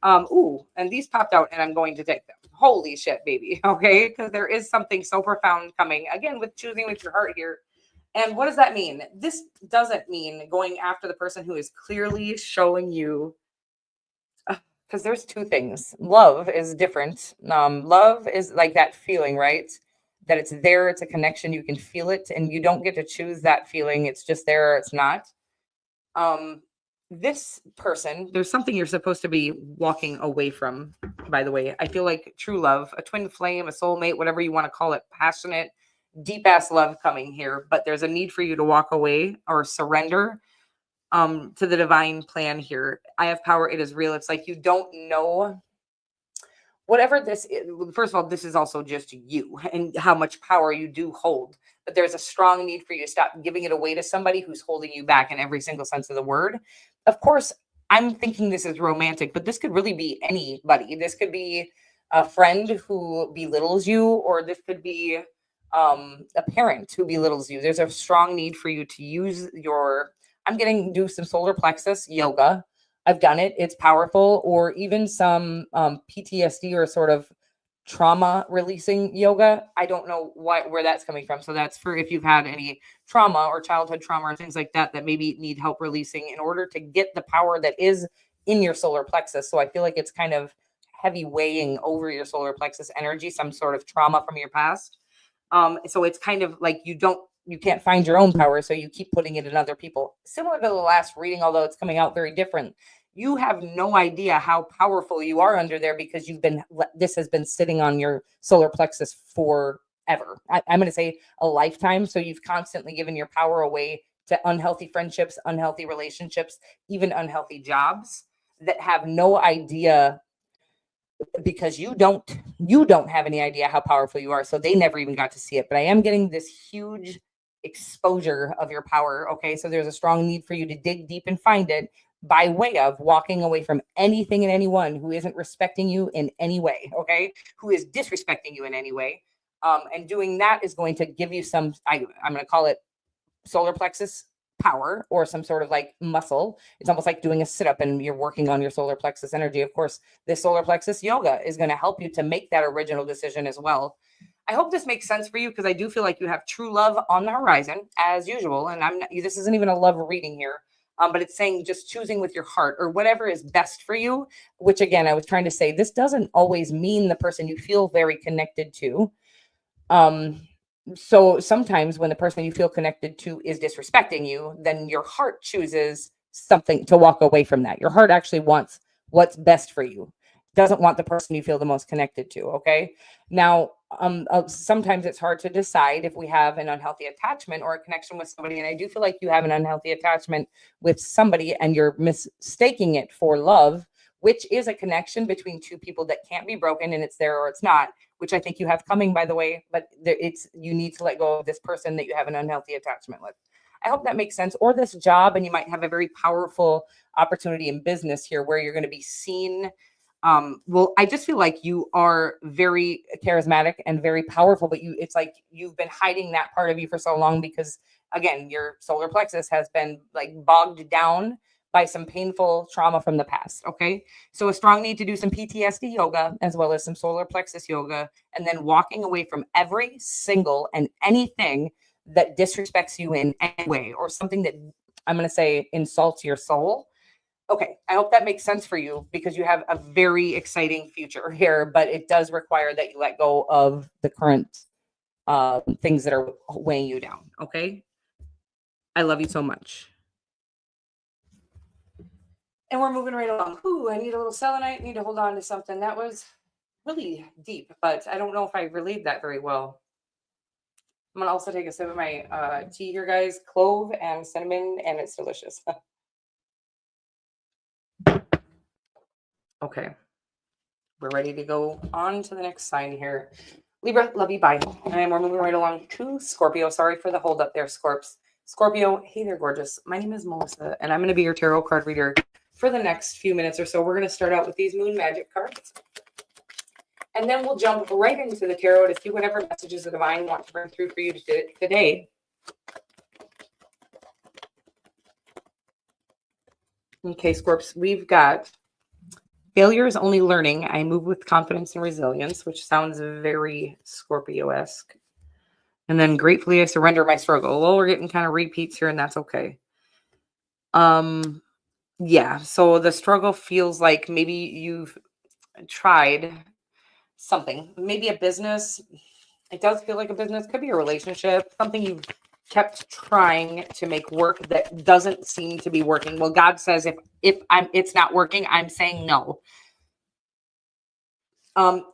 A: Ooh, and these popped out, and I'm going to take them. Holy shit, baby. Okay, because there is something so profound coming again with choosing with your heart here. And what does that mean? This doesn't mean going after the person who is clearly showing you, because there's two things. Love is different. Love is like that feeling, right? That it's there, it's a connection, you can feel it, and you don't get to choose that feeling. It's just there or it's not. Um, this person, there's something you're supposed to be walking away from, by the way. I feel like true love, a twin flame, a soulmate, whatever you want to call it, passionate, deep ass love coming here, but there's a need for you to walk away or surrender to the divine plan here. I have power, it is real. It's like you don't know whatever this is. First of all, this is also just you and how much power you do hold, but there's a strong need for you to stop giving it away to somebody who's holding you back in every single sense of the word. Of course, I'm thinking this is romantic, but this could really be anybody. This could be a friend who belittles you, or this could be a parent who belittles you. There's a strong need for you to use your, I'm getting do some solar plexus yoga. I've done it. It's powerful. Or even some PTSD or sort of trauma releasing yoga. I don't know where that's coming from. So that's for if you've had any trauma or childhood trauma or things like that that maybe need help releasing in order to get the power that is in your solar plexus. So I feel like it's kind of heavy weighing over your solar plexus energy, some sort of trauma from your past. So it's kind of like you can't find your own power, so you keep putting it in other people. Similar to the last reading, although it's coming out very different. You have no idea how powerful you are under there because this has been sitting on your solar plexus forever. I'm going to say a lifetime. So you've constantly given your power away to unhealthy friendships, unhealthy relationships, even unhealthy jobs that have no idea, because you don't have any idea how powerful you are, so they never even got to see it. But I am getting this huge exposure of your power. Okay, so there's a strong need for you to dig deep and find it by way of walking away from anything and anyone who isn't respecting you in any way. Okay, who is disrespecting you in any way. And doing that is going to give you I'm going to call it solar plexus power, or some sort of like muscle. It's almost like doing a sit up and you're working on your solar plexus energy. Of course, this solar plexus yoga is going to help you to make that original decision as well. I hope this makes sense for you, because I do feel like you have true love on the horizon as usual. And this isn't even a love reading here. But it's saying just choosing with your heart or whatever is best for you, which again, I was trying to say, this doesn't always mean the person you feel very connected to. So sometimes when the person you feel connected to is disrespecting you, then your heart chooses something to walk away from that. Your heart actually wants what's best for you. Doesn't want the person you feel the most connected to. Okay. Now, sometimes it's hard to decide if we have an unhealthy attachment or a connection with somebody. And I do feel like you have an unhealthy attachment with somebody and you're mistaking it for love, which is a connection between two people that can't be broken, and it's there or it's not, which I think you have coming, by the way. But you need to let go of this person that you have an unhealthy attachment with. I hope that makes sense. Or this job, and you might have a very powerful opportunity in business here where you're going to be seen. Well, I just feel like you are very charismatic and very powerful, but it's like you've been hiding that part of you for so long because, again, your solar plexus has been like bogged down by some painful trauma from the past. Okay. So a strong need to do some PTSD yoga as well as some solar plexus yoga, and then walking away from every single and anything that disrespects you in any way, or something that I'm going to say insults your soul. Okay, I hope that makes sense for you, because you have a very exciting future here, but it does require that you let go of the current things that are weighing you down. Okay. I love you so much. And we're moving right along. Ooh, I need a little selenite. Need to hold on to something. That was really deep, but I don't know if I relayed that very well. I'm going to also take a sip of my tea here, guys. Clove and cinnamon, and it's delicious. Okay. We're ready to go on to the next sign here. Libra, love you, bye. And we're moving right along to Scorpio. Sorry for the hold up there, Scorps. Scorpio, hey there, gorgeous. My name is Melissa, and I'm going to be your tarot card reader for the next few minutes or so, we're going to start out with these moon magic cards. And then we'll jump right into the tarot to see whatever messages the divine wants to bring through for you today. Okay, Scorps, we've got failure is only learning. I move with confidence and resilience, which sounds very Scorpio-esque. And then gratefully I surrender my struggle. Well, we're getting kind of repeats here, and that's okay. Yeah, so the struggle feels like maybe you've tried something, maybe a business. It does feel like a business, could be a relationship, something you've kept trying to make work that doesn't seem to be working. Well, God says if it's not working, I'm saying no.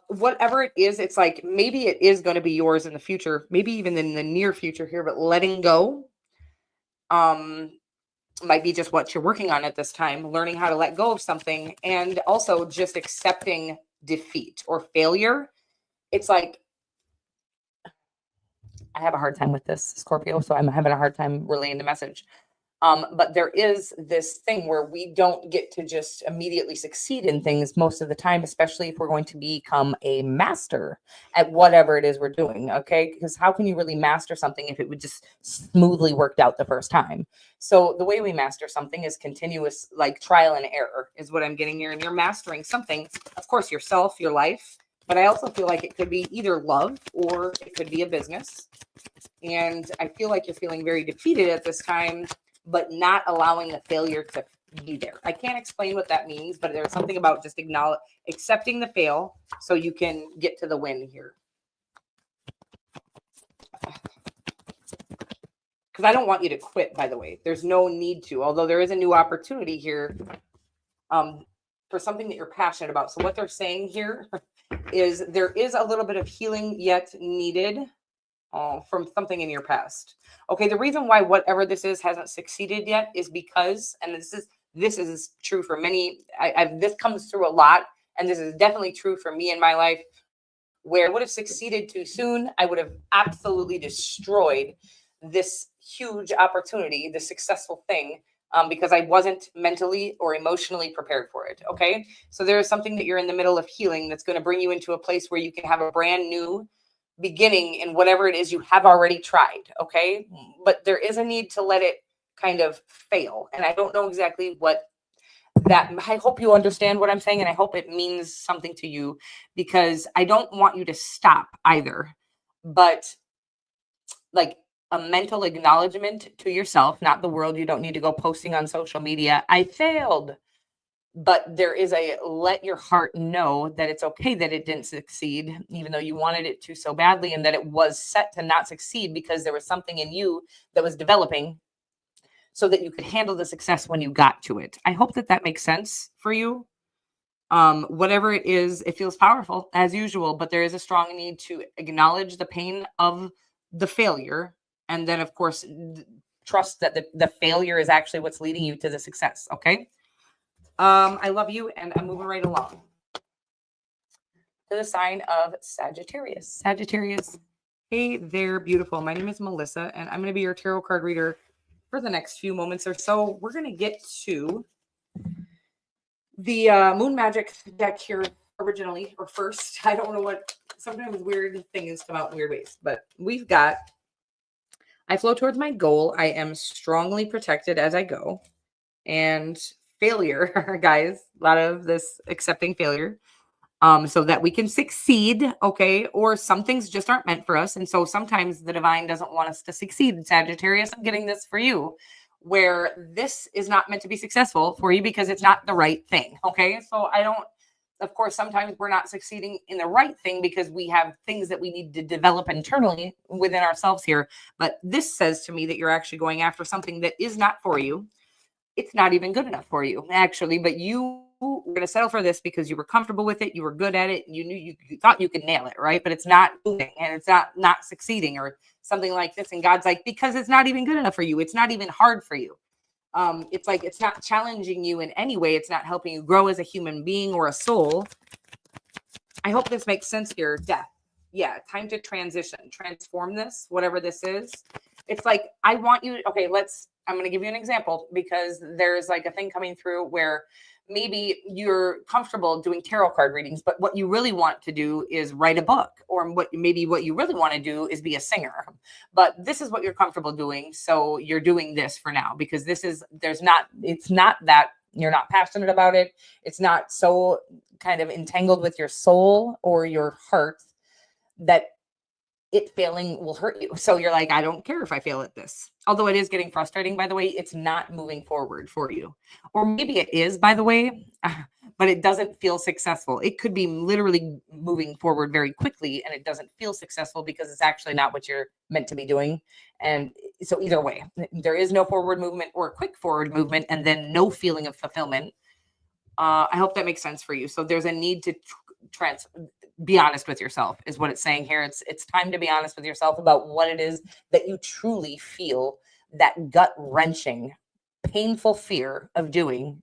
A: Whatever it is, it's like maybe it is going to be yours in the future, maybe even in the near future here, but letting go might be just what you're working on at this time, learning how to let go of something, and also just accepting defeat or failure. It's like, I have a hard time with this, Scorpio, so I'm having a hard time relaying the message. But there is this thing where we don't get to just immediately succeed in things most of the time, especially if we're going to become a master at whatever it is we're doing. Okay. Because how can you really master something if it would just smoothly worked out the first time? So the way we master something is continuous, like trial and error is what I'm getting here. And you're mastering something, of course, yourself, your life. But I also feel like it could be either love or it could be a business. And I feel like you're feeling very defeated at this time, but not allowing the failure to be there. I can't explain what that means, but there's something about just accepting the fail so you can get to the win here. Because I don't want you to quit, by the way. There's no need to, although there is a new opportunity here for something that you're passionate about. So what they're saying here is there is a little bit of healing yet needed from something in your past. Okay, the reason why whatever this is hasn't succeeded yet is because, and this is true for many, this comes through a lot, and this is definitely true for me in my life, where I would have succeeded too soon, I would have absolutely destroyed this huge opportunity, this successful thing, because I wasn't mentally or emotionally prepared for it. Okay, so there is something that you're in the middle of healing that's going to bring you into a place where you can have a brand new beginning in whatever it is you have already tried. Okay, but there is a need to let it kind of fail, and I don't know exactly what that, I hope you understand what I'm saying, and I hope it means something to you, because I don't want you to stop either, but like a mental acknowledgement to yourself, not the world. You don't need to go posting on social media, I failed. But there is a let your heart know that it's okay that it didn't succeed, even though you wanted it to so badly, and that it was set to not succeed because there was something in you that was developing so that you could handle the success when you got to it. I hope that makes sense for you. Whatever it is, it feels powerful as usual, but there is a strong need to acknowledge the pain of the failure. And then, of course, trust that the failure is actually what's leading you to the success. Okay. I love you, and I'm moving right along to the sign of Sagittarius. Sagittarius, hey there, beautiful. My name is Melissa, and I'm going to be your tarot card reader for the next few moments or so. We're going to get to the Moon Magic deck here originally, or first. I don't know what, sometimes weird things come out in weird ways, but we've got, I flow towards my goal. I am strongly protected as I go. And failure, guys, a lot of this accepting failure, so that we can succeed. Okay, or some things just aren't meant for us, and so sometimes the divine doesn't want us to succeed. Sagittarius, I'm getting this for you, where this is not meant to be successful for you because it's not the right thing. Okay, so I don't, of course, sometimes we're not succeeding in the right thing because we have things that we need to develop internally within ourselves here, but this says to me that you're actually going after something that is not for you. It's not even good enough for you, actually, but you were going to settle for this because you were comfortable with it. You were good at it. You knew you thought you could nail it, right? But it's not moving, and it's not succeeding or something like this. And God's like, because it's not even good enough for you. It's not even hard for you. It's like, it's not challenging you in any way. It's not helping you grow as a human being or a soul. I hope this makes sense here. Death. Yeah. Time to transition, transform this, whatever this is. It's like, I want you, okay, let's I'm going to give you an example because there's like a thing coming through where maybe you're comfortable doing tarot card readings, but what you really want to do is write a book, or what you really want to do is be a singer. But this is what you're comfortable doing, so you're doing this for now because it's not that you're not passionate about it. It's not so kind of entangled with your soul or your heart that it failing will hurt you. So you're like, I don't care if I fail at this. Although it is getting frustrating, by the way, it's not moving forward for you. Or maybe it is, by the way, but it doesn't feel successful. It could be literally moving forward very quickly and it doesn't feel successful because it's actually not what you're meant to be doing. And so either way, there is no forward movement or a quick forward movement and then no feeling of fulfillment. I hope that makes sense for you. So there's a need to be honest with yourself is what it's saying here. It's time to be honest with yourself about what it is that you truly feel that gut wrenching, painful fear of doing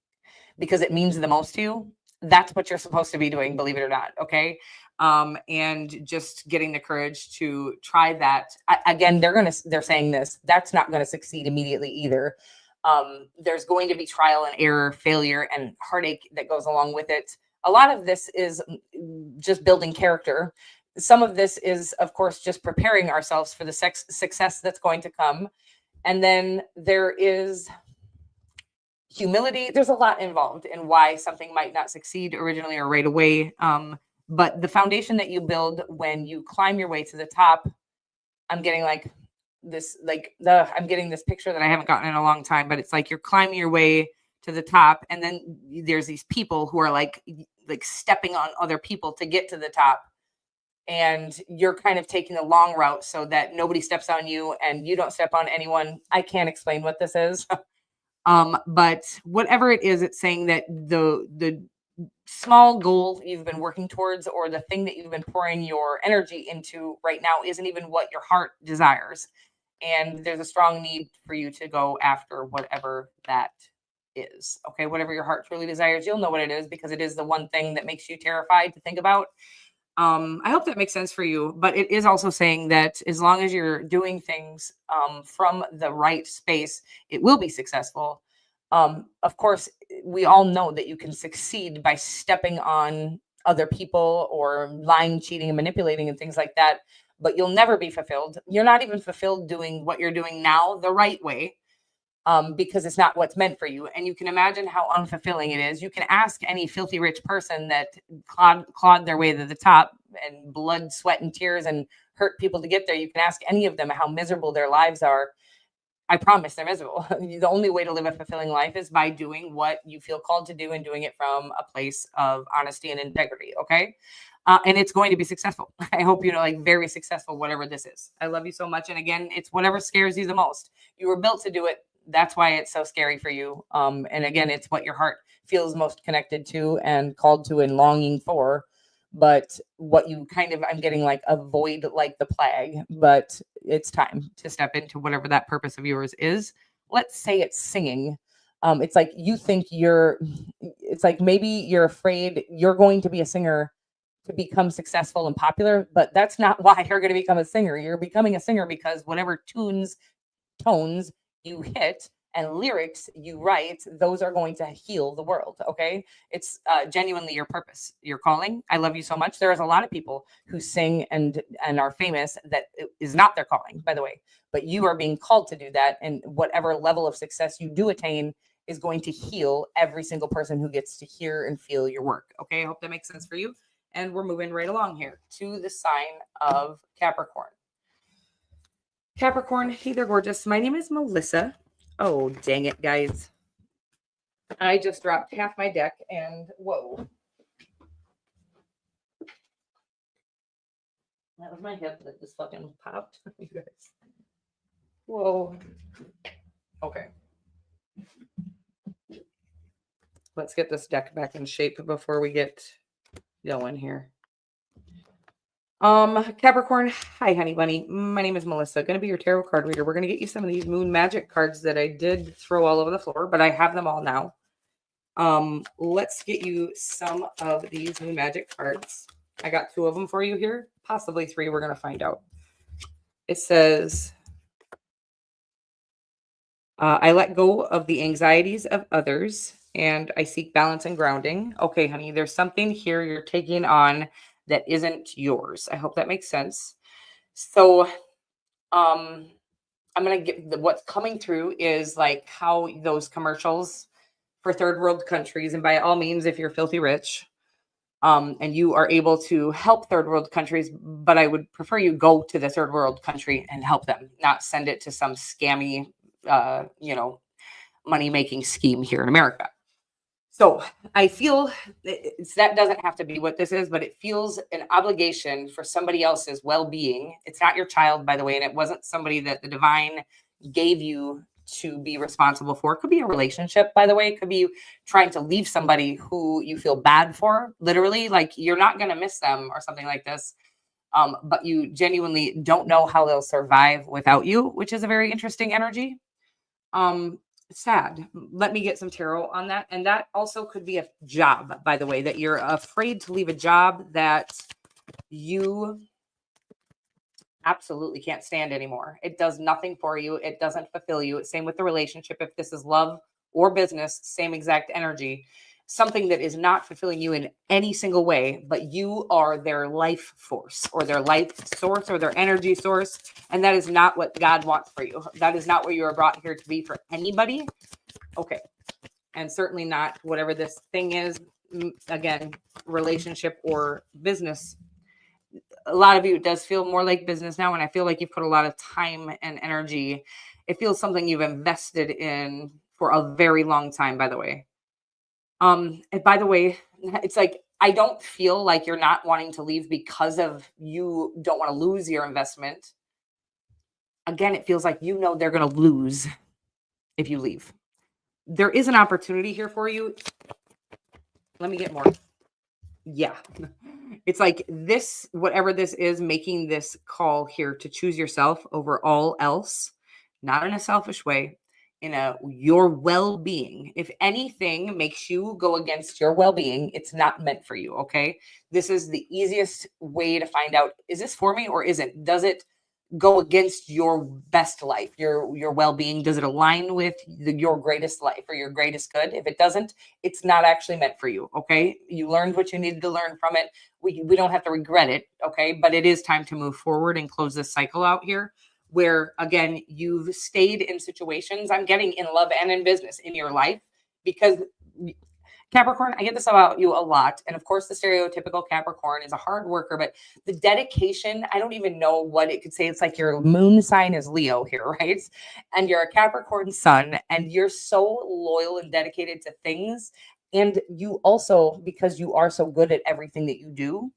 A: because it means the most to you. That's what you're supposed to be doing, believe it or not. Okay. And just getting the courage to try that. Again, they're saying this, that's not going to succeed immediately either. There's going to be trial and error, failure, and heartache that goes along with it. A lot of this is just building character. Some of this is, of course, just preparing ourselves for the success that's going to come. And then there is humility. There's a lot involved in why something might not succeed originally or right away. But the foundation that you build when you climb your way to the top, I'm getting like this, I'm getting this picture that I haven't gotten in a long time, but it's like you're climbing your way to the top. And then there's these people who are like stepping on other people to get to the top. And you're kind of taking the long route so that nobody steps on you and you don't step on anyone. I can't explain what this is. But whatever it is, it's saying that the small goal you've been working towards or the thing that you've been pouring your energy into right now isn't even what your heart desires. And there's a strong need for you to go after whatever that is. Okay. Whatever your heart truly desires, you'll know what it is because it is the one thing that makes you terrified to think about. I hope that makes sense for you, but it is also saying that as long as you're doing things from the right space, it will be successful. Of course, we all know that you can succeed by stepping on other people or lying, cheating, and manipulating and things like that, but you'll never be fulfilled. You're not even fulfilled doing what you're doing now the right way. Because it's not what's meant for you. And you can imagine how unfulfilling it is. You can ask any filthy rich person that clawed their way to the top and blood, sweat, and tears and hurt people to get there. You can ask any of them how miserable their lives are. I promise they're miserable. The only way to live a fulfilling life is by doing what you feel called to do and doing it from a place of honesty and integrity. Okay. And it's going to be successful. I hope you know, like very successful, whatever this is. I love you so much. And again, it's whatever scares you the most. You were built to do it. That's why it's so scary for you. And again, it's what your heart feels most connected to and called to and longing for. But what you kind of, I'm getting like avoid like the plague, but it's time to step into whatever that purpose of yours is. Let's say it's singing. It's like you think it's like maybe you're afraid you're going to be a singer to become successful and popular, but that's not why you're going to become a singer. You're becoming a singer because whatever tones you hit and lyrics you write, those are going to heal the world. Okay. It's genuinely your purpose, your calling. I love you so much. There's a lot of people who sing and are famous that it is not their calling, by the way, but you are being called to do that. And whatever level of success you do attain is going to heal every single person who gets to hear and feel your work. Okay. I hope that makes sense for you. And we're moving right along here to the sign of Capricorn. Capricorn, hey there, gorgeous. My name is Melissa. Oh, dang it, guys. I just dropped half my deck and whoa. That was my hip that just fucking popped. You guys. Whoa. Okay. Let's get this deck back in shape before we get going here. Capricorn, hi, honey bunny. My name is Melissa. Going to be your tarot card reader. We're going to get you some of these moon magic cards that I did throw all over the floor, but I have them all now. Let's get you some of these moon magic cards. I got 2 of them for you here, possibly 3. We're going to find out. It says, I let go of the anxieties of others and I seek balance and grounding. Okay, honey, there's something here you're taking on that isn't yours. I hope that makes sense. So, um, I'm gonna get what's coming through is like how those commercials for third world countries, and by all means, if you're filthy rich, and you are able to help third world countries, but I would prefer you go to the third world country and help them, not send it to some scammy, you know, money making scheme here in America. So I feel that doesn't have to be what this is, but it feels an obligation for somebody else's well being. It's not your child, by the way, and it wasn't somebody that the divine gave you to be responsible for. It could be a relationship, by the way. It could be you trying to leave somebody who you feel bad for, literally, like you're not going to miss them or something like this. But you genuinely don't know how they'll survive without you, which is a very interesting energy. um Sad. Let me get some tarot on that. And that also could be a job, by the way, that you're afraid to leave a job that you absolutely can't stand anymore. It does nothing for you. It doesn't fulfill you. Same with the relationship. If this is love or business, same exact energy. Something that is not fulfilling you in any single way, but you are their life force or their life source or their energy source. And that is not what God wants for you. That is not what you are brought here to be for anybody. Okay. And certainly not whatever this thing is. Again, relationship or business. A lot of you, it does feel more like business now. And I feel like you've put a lot of time and energy. It feels something you've invested in for a very long time, by the way. And by the way, it's like I don't feel like you're not wanting to leave because of you don't want to lose your investment. Again, it feels like you know they're going to lose if you leave. There is an opportunity here for you. Let me get more. Yeah. It's like this, whatever this is, making this call here to choose yourself over all else, not in a selfish way, in a your well-being. If anything makes you go against your well-being, it's not meant for you. Okay. This is the easiest way to find out, is this for me or isn't? Does it go against your best life, your well-being? Does it align with your greatest life or your greatest good? If it doesn't, it's not actually meant for you. Okay, you learned what you needed to learn from it. We don't have to regret it. Okay, but it is time to move forward and close this cycle out here, where again you've stayed in situations, I'm getting, in love and in business in your life, because Capricorn, I get this about you a lot. And of course, the stereotypical Capricorn is a hard worker, but the dedication, I don't even know what it could say. It's like your moon sign is Leo here, right? And you're a Capricorn sun, and you're so loyal and dedicated to things. And you also, because you are so good at everything that you do,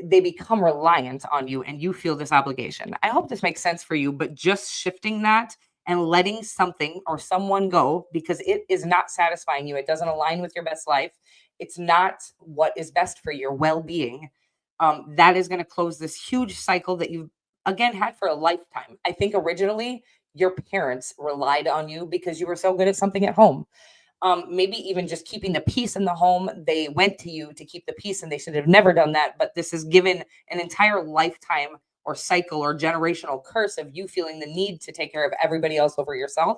A: they become reliant on you and you feel this obligation. I hope this makes sense for you, but just shifting that and letting something or someone go because it is not satisfying you. It doesn't align with your best life. It's not what is best for your well being. That is going to close this huge cycle that you've, again, had for a lifetime. I think originally your parents relied on you because you were so good at something at home. Maybe even just keeping the peace in the home. They went to you to keep the peace and they should have never done that. But this is given an entire lifetime or cycle or generational curse of you feeling the need to take care of everybody else over yourself.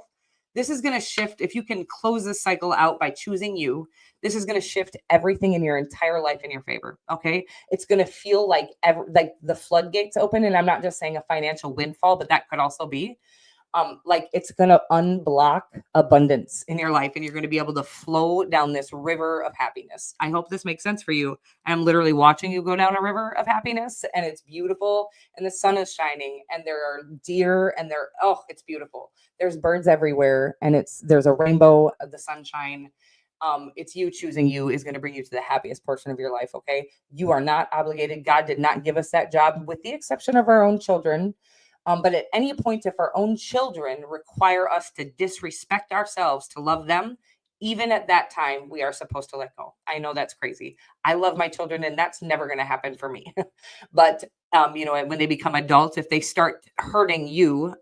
A: This is going to shift. If you can close this cycle out by choosing you, this is going to shift everything in your entire life in your favor. Okay. It's going to feel like like the floodgates open. And I'm not just saying a financial windfall, but that could also be like it's going to unblock abundance in your life and you're going to be able to flow down this river of happiness. I hope this makes sense for you. I'm literally watching you go down a river of happiness and it's beautiful and the sun is shining and there are deer and it's beautiful. There's birds everywhere and there's a rainbow of the sunshine. It's you choosing you is going to bring you to the happiest portion of your life. Okay. You are not obligated. God did not give us that job with the exception of our own children. But at any point, if our own children require us to disrespect ourselves to love them, even at that time, we are supposed to let go. I know that's crazy. I love my children, and that's never going to happen for me. But when they become adults, if they start hurting you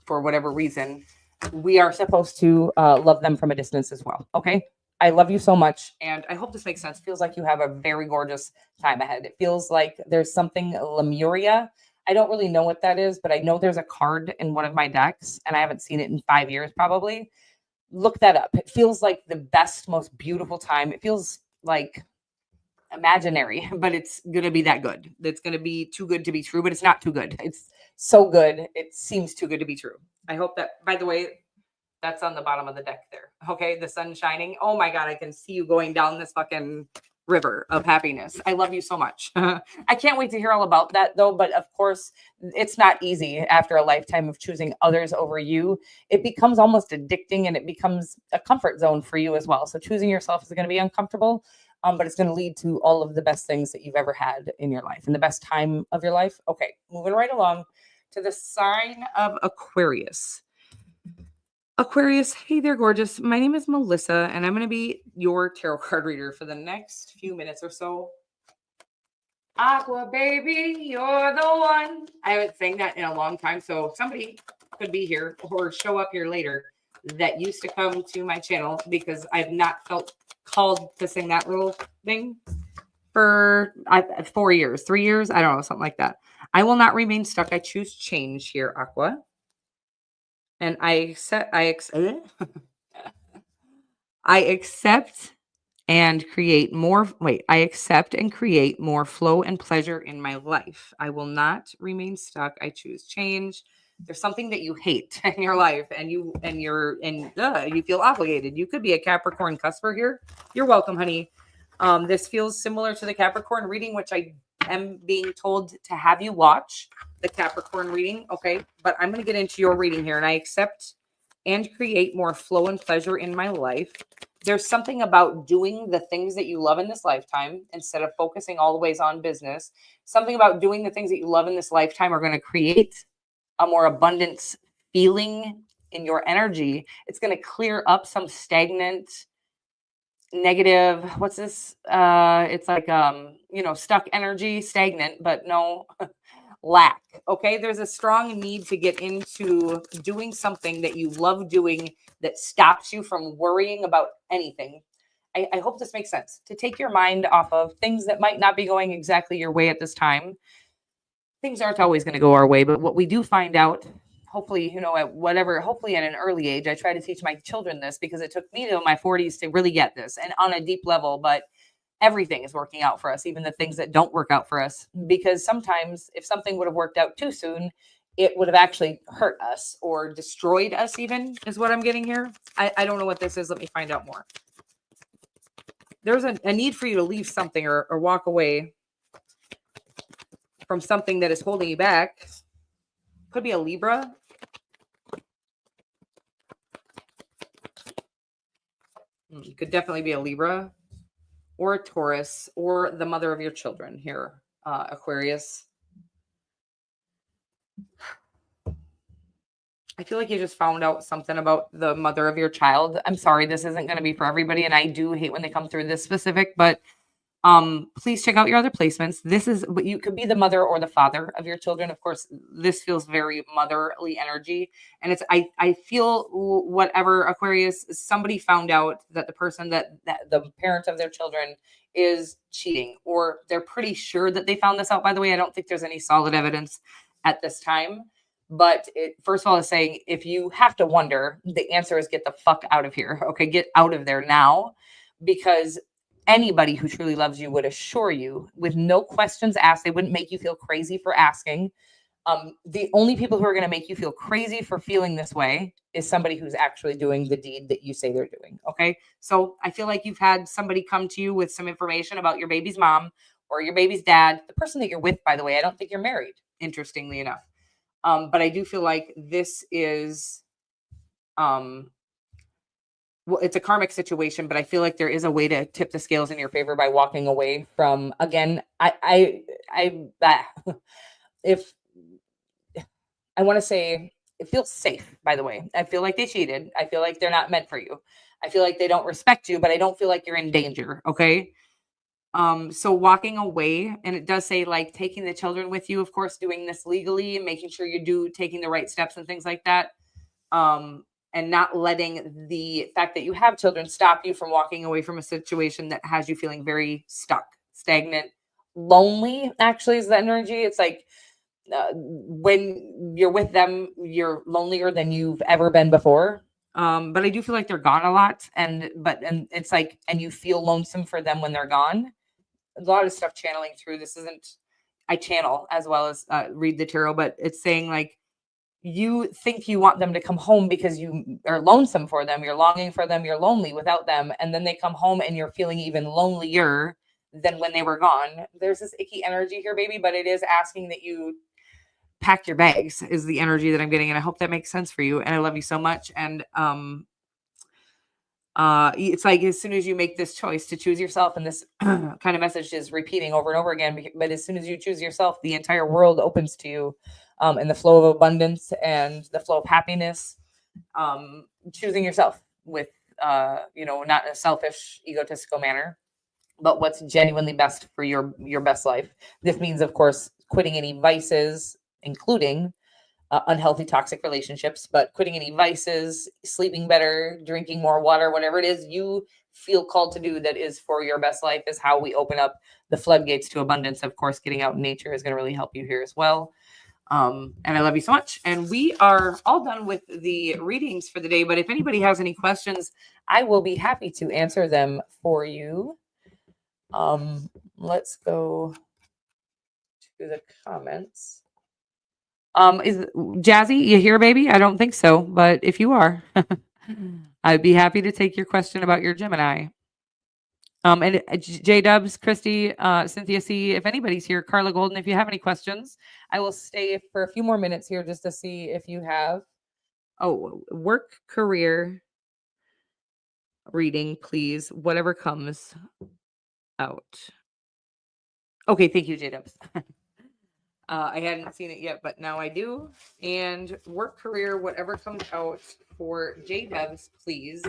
A: for whatever reason, we are supposed to love them from a distance as well. Okay. I love you so much. And I hope this makes sense. Feels like you have a very gorgeous time ahead. It feels like there's something Lemuria. I don't really know what that is, but I know there's a card in one of my decks, and I haven't seen it in 5 years probably. Look that up. It feels like the best, most beautiful time. It feels like imaginary, but it's gonna be that good. It's gonna be too good to be true, but it's not too good. It's so good. It seems too good to be true. I hope that, by the way, that's on the bottom of the deck there. Okay, the sun shining. Oh my God, I can see you going down this fucking river of happiness. I love you so much. I can't wait to hear all about that though. But of course, it's not easy after a lifetime of choosing others over you. It becomes almost addicting and it becomes a comfort zone for you as well. So choosing yourself is going to be uncomfortable, but it's going to lead to all of the best things that you've ever had in your life and the best time of your life. Okay, moving right along to the sign of Aquarius. Aquarius, hey there, gorgeous. My name is Melissa, and I'm going to be your tarot card reader for the next few minutes or so. Aqua, baby, you're the one. I haven't sang that in a long time, so somebody could be here or show up here later that used to come to my channel because I've not felt called to sing that little thing for 4 years, 3 years. I don't know, something like that. I will not remain stuck. I choose change here, Aqua. And I accept I accept and create more I accept and create more flow and pleasure in my life. I will not remain stuck. I choose change. There's something that you hate in your life and you feel obligated. You could be a Capricorn cusper here. You're welcome, honey. This feels similar to the Capricorn reading, which I am being told to have you watch the Capricorn reading. Okay. But I'm going to get into your reading here, and I accept and create more flow and pleasure in my life. There's something about doing the things that you love in this lifetime instead of focusing always on business. Something about doing the things that you love in this lifetime are going to create a more abundance feeling in your energy. It's going to clear up some stagnant, negative, what's this? It's like, stuck energy, stagnant, but no lack. Okay. There's a strong need to get into doing something that you love doing that stops you from worrying about anything. I hope this makes sense. To take your mind off of things that might not be going exactly your way at this time. Things aren't always going to go our way, but what we do find out, hopefully, hopefully at an early age, I try to teach my children this because it took me to my 40s to really get this and on a deep level, but everything is working out for us, even the things that don't work out for us. Because sometimes if something would have worked out too soon, it would have actually hurt us or destroyed us, even is what I'm getting here. I don't know what this is. Let me find out more. There's a need for you to leave something or walk away from something that is holding you back. Could be a Libra. It could definitely be a Libra or a Taurus or the mother of your children here, Aquarius. I feel like you just found out something about the mother of your child. I'm sorry, this isn't going to be for everybody, and I do hate when they come through this specific, but please check out your other placements. This is what you could be, the mother or the father of your children. Of course, this feels very motherly energy. And it's, I feel whatever, Aquarius, somebody found out that the person that the parent of their children is cheating, or they're pretty sure that they found this out. By the way, I don't think there's any solid evidence at this time. But first of all, is saying, if you have to wonder, the answer is get the fuck out of here. Okay, get out of there now, because anybody who truly loves you would assure you with no questions asked. They wouldn't make you feel crazy for asking. The only people who are going to make you feel crazy for feeling this way is somebody who's actually doing the deed that you say they're doing. Okay. So I feel like you've had somebody come to you with some information about your baby's mom or your baby's dad, the person that you're with, by the way. I don't think you're married, interestingly enough. But I do feel like this is, well, it's a karmic situation, but I feel like there is a way to tip the scales in your favor by walking away from, again, if I want to say it feels safe, by the way. I feel like they cheated. I feel like they're not meant for you. I feel like they don't respect you, but I don't feel like you're in danger. Okay. So walking away, and it does say like taking the children with you, of course, doing this legally and making sure you taking the right steps and things like that. And not letting the fact that you have children stop you from walking away from a situation that has you feeling very stuck, stagnant, lonely, actually, is the energy. It's like when you're with them, you're lonelier than you've ever been before. But I do feel like they're gone a lot, and it's like, and you feel lonesome for them when they're gone. A lot of stuff channeling through. This isn't, I channel as well as read the tarot, but it's saying like you think you want them to come home because you are lonesome for them, you're longing for them, you're lonely without them, and then they come home and you're feeling even lonelier than when they were gone. There's this icky energy here, baby, but it is asking that you pack your bags is the energy that I'm getting, and I hope that makes sense for you. And I love you so much. And it's like as soon as you make this choice to choose yourself, and this kind of message is repeating over and over again, but as soon as you choose yourself, the entire world opens to you, in the flow of abundance and the flow of happiness. Choosing yourself with, not in a selfish, egotistical manner, but what's genuinely best for your best life. This means, of course, quitting any vices, including unhealthy, toxic relationships, but quitting any vices, sleeping better, drinking more water, whatever it is you feel called to do that is for your best life, is how we open up the floodgates to abundance. Of course, getting out in nature is going to really help you here as well. And I love you so much. And we are all done with the readings for the day. But if anybody has any questions, I will be happy to answer them for you. Let's go to the comments. Is Jazzy, you here, baby? I don't think so, but if you are, I'd be happy to take your question about your Gemini. And J Dubs, Christy, Cynthia C, if anybody's here, Carla Golden, if you have any questions, I will stay for a few more minutes here just to see if you have. Oh, work, career, reading, please, whatever comes out. Okay, thank you, J Dubs. I hadn't seen it yet, but now I do. And work, career, whatever comes out for J Dubs, please.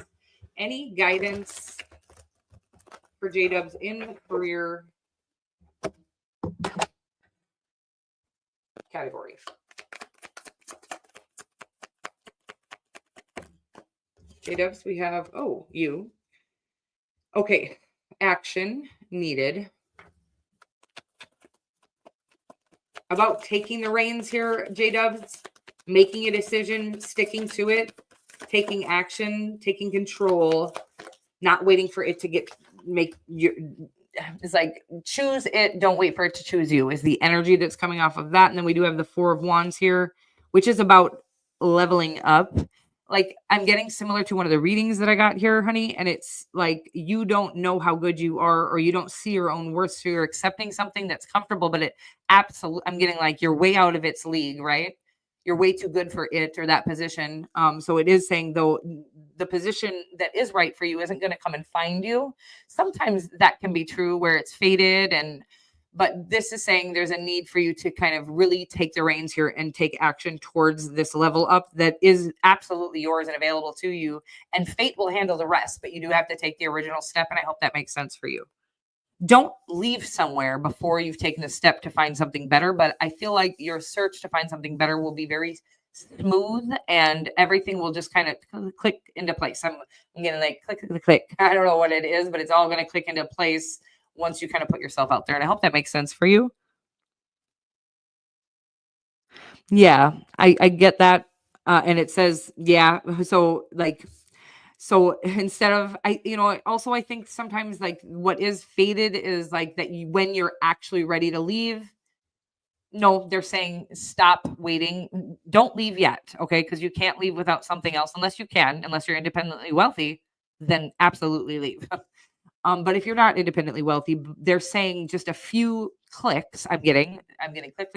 A: Any guidance for J Dubs in career category? J Dubs, we have, you. Okay, action needed. About taking the reins here, J Dubs, making a decision, sticking to it, taking action, taking control, not waiting for it to it's like choose it, don't wait for it to choose you, is the energy that's coming off of that. And then we do have the Four of Wands here, which is about leveling up. Like I'm getting similar to one of the readings that I got here, honey. And it's like you don't know how good you are, or you don't see your own worth. So you're accepting something that's comfortable, but I'm getting like you're way out of its league, right? You're way too good for it or that position. So it is saying, though, the position that is right for you isn't going to come and find you. Sometimes that can be true where it's fated, but this is saying there's a need for you to kind of really take the reins here and take action towards this level up that is absolutely yours and available to you. And fate will handle the rest, but you do have to take the original step. And I hope that makes sense for you. Don't leave somewhere before you've taken a step to find something better. But I feel like your search to find something better will be very smooth and everything will just kind of click into place. I'm getting like click. I don't know what it is, but it's all going to click into place once you kind of put yourself out there. And I hope that makes sense for you. Yeah, I get that. And it says, yeah. So instead of, also I think sometimes like what is fated is like that when you're actually ready to leave. No, they're saying stop waiting. Don't leave yet. Okay. Because you can't leave without something else unless you're independently wealthy, then absolutely leave. But if you're not independently wealthy, they're saying just a few clicks. I'm getting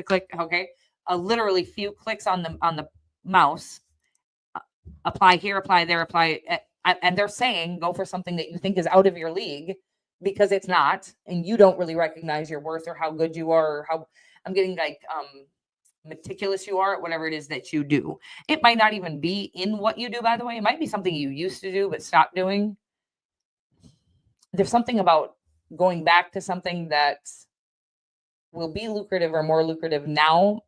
A: click. Okay, literally few clicks on the mouse. Apply here, apply there, apply, and they're saying go for something that you think is out of your league because it's not, and you don't really recognize your worth or how good you are, or how I'm getting like meticulous you are at whatever it is that you do. It might not even be in what you do, by the way. It might be something you used to do but stopped doing. There's something about going back to something that will be lucrative or more lucrative now.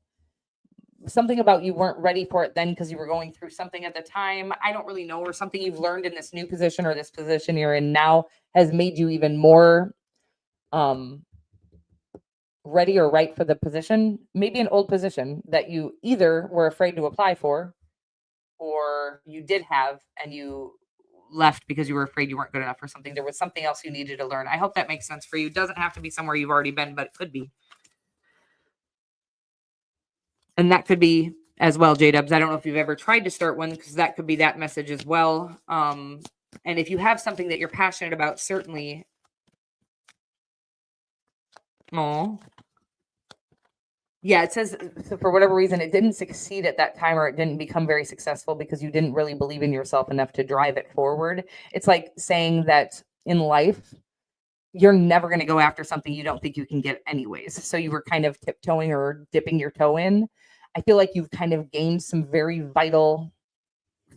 A: Something about you weren't ready for it then because you were going through something at the time. I don't really know, or something you've learned in this new position or this position you're in now has made you even more ready or right for the position, maybe an old position that you either were afraid to apply for or you did have and you left because you were afraid you weren't good enough or something. There was something else you needed to learn. I hope that makes sense for you. It doesn't have to be somewhere you've already been, but it could be. And that could be as well, J-Dubs. I don't know if you've ever tried to start one because that could be that message as well. And if you have something that you're passionate about, certainly. Oh, yeah, it says so for whatever reason it didn't succeed at that time or it didn't become very successful because you didn't really believe in yourself enough to drive it forward. It's like saying that in life you're never going to go after something you don't think you can get anyways. So you were kind of tiptoeing or dipping your toe in. I feel like you've kind of gained some very vital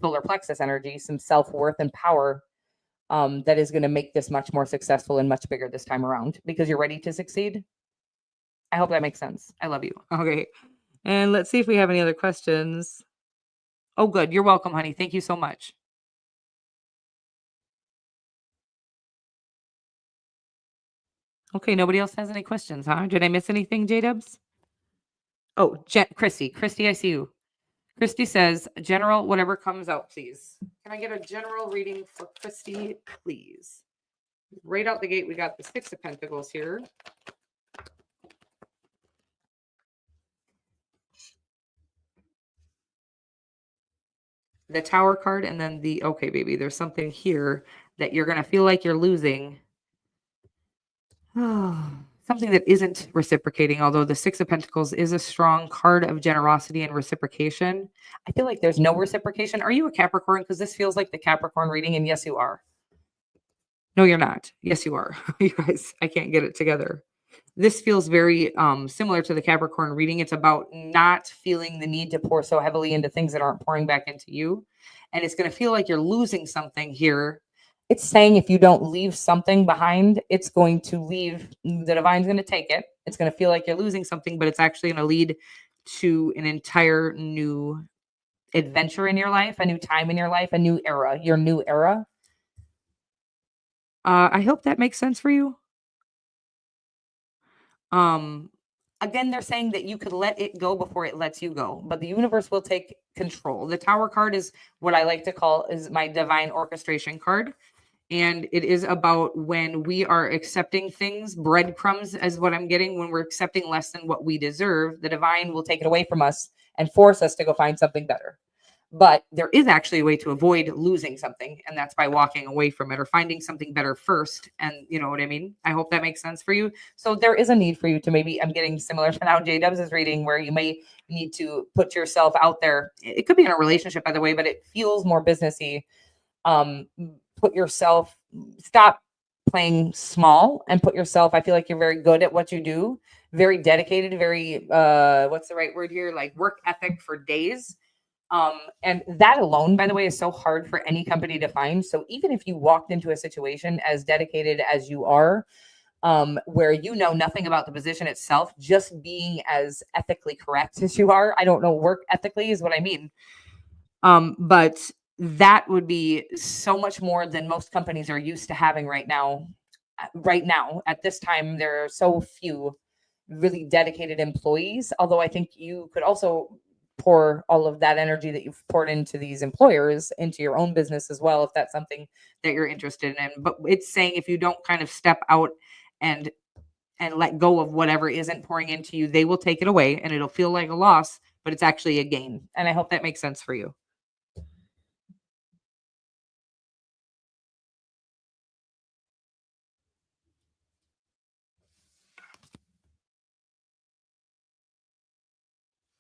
A: solar plexus energy, some self-worth and power that is going to make this much more successful and much bigger this time around because you're ready to succeed. I hope that makes sense. I love you. Okay. And let's see if we have any other questions. Oh, good. You're welcome, honey. Thank you so much. Okay. Nobody else has any questions, huh? Did I miss anything, J-Dubs? Oh, Christy. Christy, I see you. Christy says, general, whatever comes out, please. Can I get a general reading for Christy, please? Right out the gate, we got the Six of Pentacles here. The Tower card, and then the, okay, baby, there's something here that you're going to feel like you're losing. Something that isn't reciprocating, although the Six of Pentacles is a strong card of generosity and reciprocation. I feel like there's no reciprocation. Are you a Capricorn? Because this feels like the Capricorn reading, and yes, you are. No, you're not. Yes, you are. You guys, I can't get it together. This feels very similar to the Capricorn reading. It's about not feeling the need to pour so heavily into things that aren't pouring back into you. And it's going to feel like you're losing something here. It's saying if you don't leave something behind, it's going to leave. The divine's going to take it. It's going to feel like you're losing something, but it's actually going to lead to an entire new adventure in your life, a new time in your life, a new era, your new era. I hope that makes sense for you. Um, again, they're saying that you could let it go before it lets you go, but the universe will take control. The Tower card is what I like to call is my divine orchestration card. And it is about when we are accepting things, breadcrumbs is what I'm getting. When we're accepting less than what we deserve, the divine will take it away from us and force us to go find something better. But there is actually a way to avoid losing something, and that's by walking away from it or finding something better first. And you know what I mean? I hope that makes sense for you. So there is a need for you to maybe, I'm getting similar to now J-Dubs is reading, where you may need to put yourself out there. It could be in a relationship, by the way, but it feels more businessy. Put yourself, stop playing small and put yourself, I feel like you're very good at what you do, very dedicated, very, what's the right word here? Like work ethic for days. And that alone, by the way, is so hard for any company to find. So even if you walked into a situation as dedicated as you are, where you know nothing about the position itself, just being as ethically correct as you are, I don't know, work ethically is what I mean. But that would be so much more than most companies are used to having right now. Right now, at this time, there are so few really dedicated employees. Although I think you could also pour all of that energy that you've poured into these employers into your own business as well, if that's something that you're interested in. But it's saying if you don't kind of step out and let go of whatever isn't pouring into you, they will take it away and it'll feel like a loss, but it's actually a gain. And I hope that makes sense for you.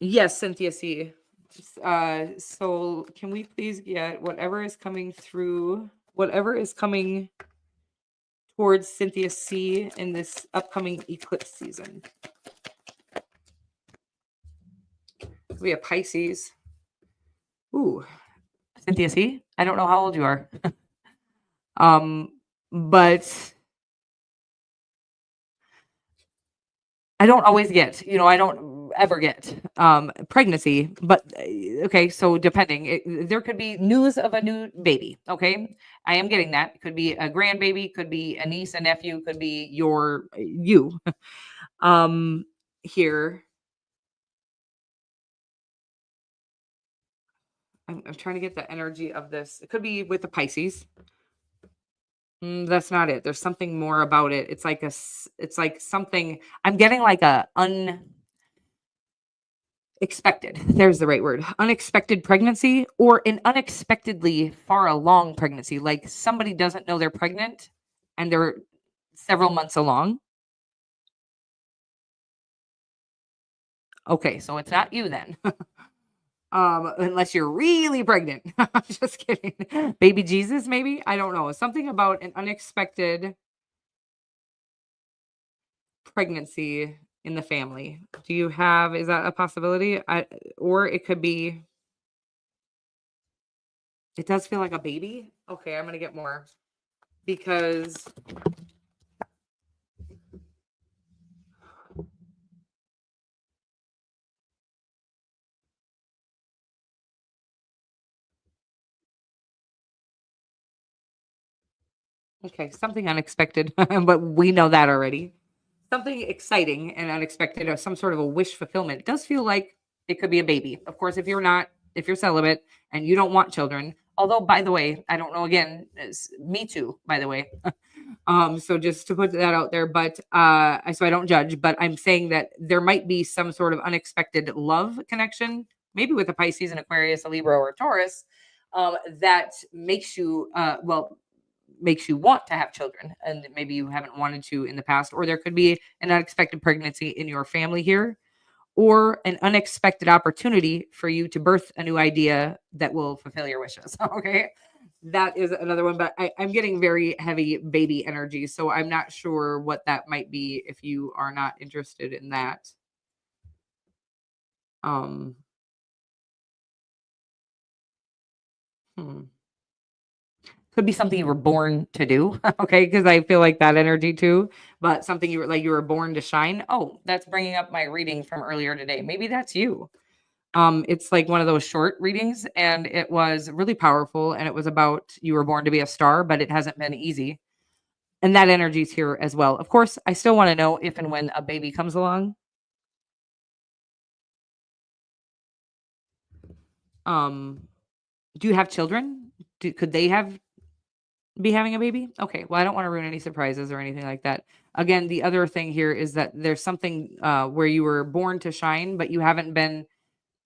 A: Yes, Cynthia C. So can we please get whatever is coming towards Cynthia C in this upcoming eclipse season? We have Pisces. Ooh, Cynthia C. I don't know how old you are. But I don't always get, I don't ever get pregnancy, but okay, so depending, there could be news of a new baby. Okay, I am getting that. Could be a grandbaby, could be a niece, a nephew, could be you. Um, here, I'm trying to get the energy of this. It could be with the Pisces. That's not it. There's something more about it. It's like something I'm getting like a unexpected. There's the right word. Unexpected pregnancy or an unexpectedly far along pregnancy. Like somebody doesn't know they're pregnant and they're several months along. Okay, so it's not you then. Unless you're really pregnant. I'm just kidding. Baby Jesus, maybe? I don't know. Something about an unexpected pregnancy in the family. Do you have is that a possibility? Or it could be it does feel like a baby. Okay, I'm gonna get more because okay, something unexpected, but we know that already. Something exciting and unexpected or some sort of a wish fulfillment. It does feel like it could be a baby. Of course, if you're celibate and you don't want children, although by the way, I don't know again, me too, by the way. So just to put that out there, but so I don't judge, but I'm saying that there might be some sort of unexpected love connection, maybe with a Pisces, an Aquarius, a Libra, or a Taurus, that makes you want to have children, and maybe you haven't wanted to in the past, or there could be an unexpected pregnancy in your family here, or an unexpected opportunity for you to birth a new idea that will fulfill your wishes. Okay. That is another one, but I'm getting very heavy baby energy. So I'm not sure what that might be if you are not interested in that. Um, hmm. Could be something you were born to do. Okay. Cause I feel like that energy too, but something you were born to shine. Oh, that's bringing up my reading from earlier today. Maybe that's you. It's like one of those short readings, and it was really powerful. And it was about you were born to be a star, but it hasn't been easy. And that energy's here as well. Of course, I still want to know if and when a baby comes along. Um, do you have children? Could they be having a baby? Okay. Well, I don't want to ruin any surprises or anything like that. Again, the other thing here is that there's something where you were born to shine, but you haven't been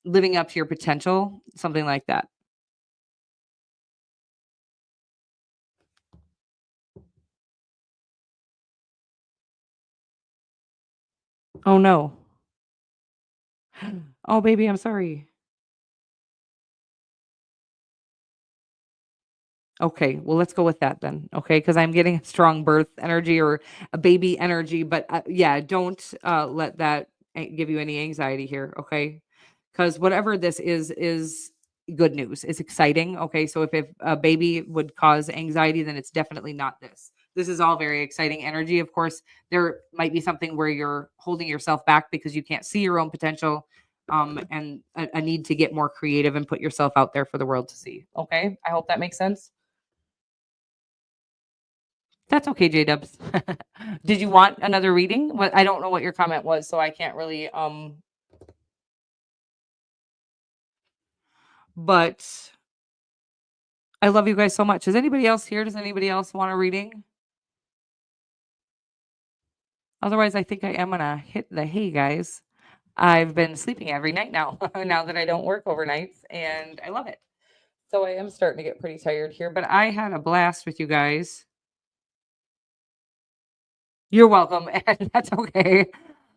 A: living up to your potential, something like that. Oh no. Oh baby, I'm sorry. Okay, well, let's go with that then. Okay, because I'm getting a strong birth energy or a baby energy, but yeah, don't let that give you any anxiety here. Okay, because whatever this is good news. It's exciting. Okay, so if a baby would cause anxiety, then it's definitely not this. This is all very exciting energy. Of course, there might be something where you're holding yourself back because you can't see your own potential, and a need to get more creative and put yourself out there for the world to see. Okay, I hope that makes sense. That's okay, J-dubs. Did you want another reading? What I don't know what your comment was, so I can't really, but I love you guys so much. Is anybody else here? Does anybody else want a reading? Otherwise, I think I am gonna hit the hay, guys. I've been sleeping every night now, now that I don't work overnights, and I love it. So I am starting to get pretty tired here, but I had a blast with you guys. You're welcome, and that's okay.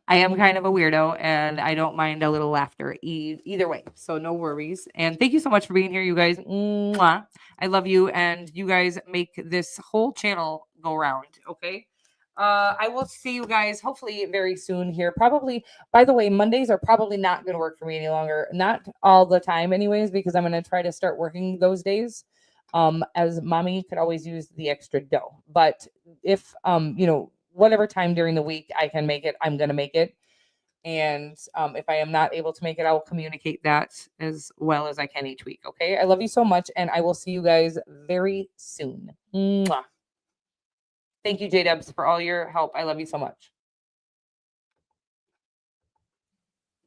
A: I am kind of a weirdo, and I don't mind a little laughter either way. So no worries. And thank you so much for being here, you guys. Mwah. I love you, and you guys make this whole channel go round. Okay. I will see you guys hopefully very soon here. Probably, by the way, Mondays are probably not going to work for me any longer. Not all the time, anyways, because I'm going to try to start working those days. As mommy could always use the extra dough. But if whatever time during the week I can make it, I'm gonna make it. And if I am not able to make it, I will communicate that as well as I can each week. Okay. I love you so much, and I will see you guys very soon. Mwah. Thank you, J Dubs, for all your help. I love you so much.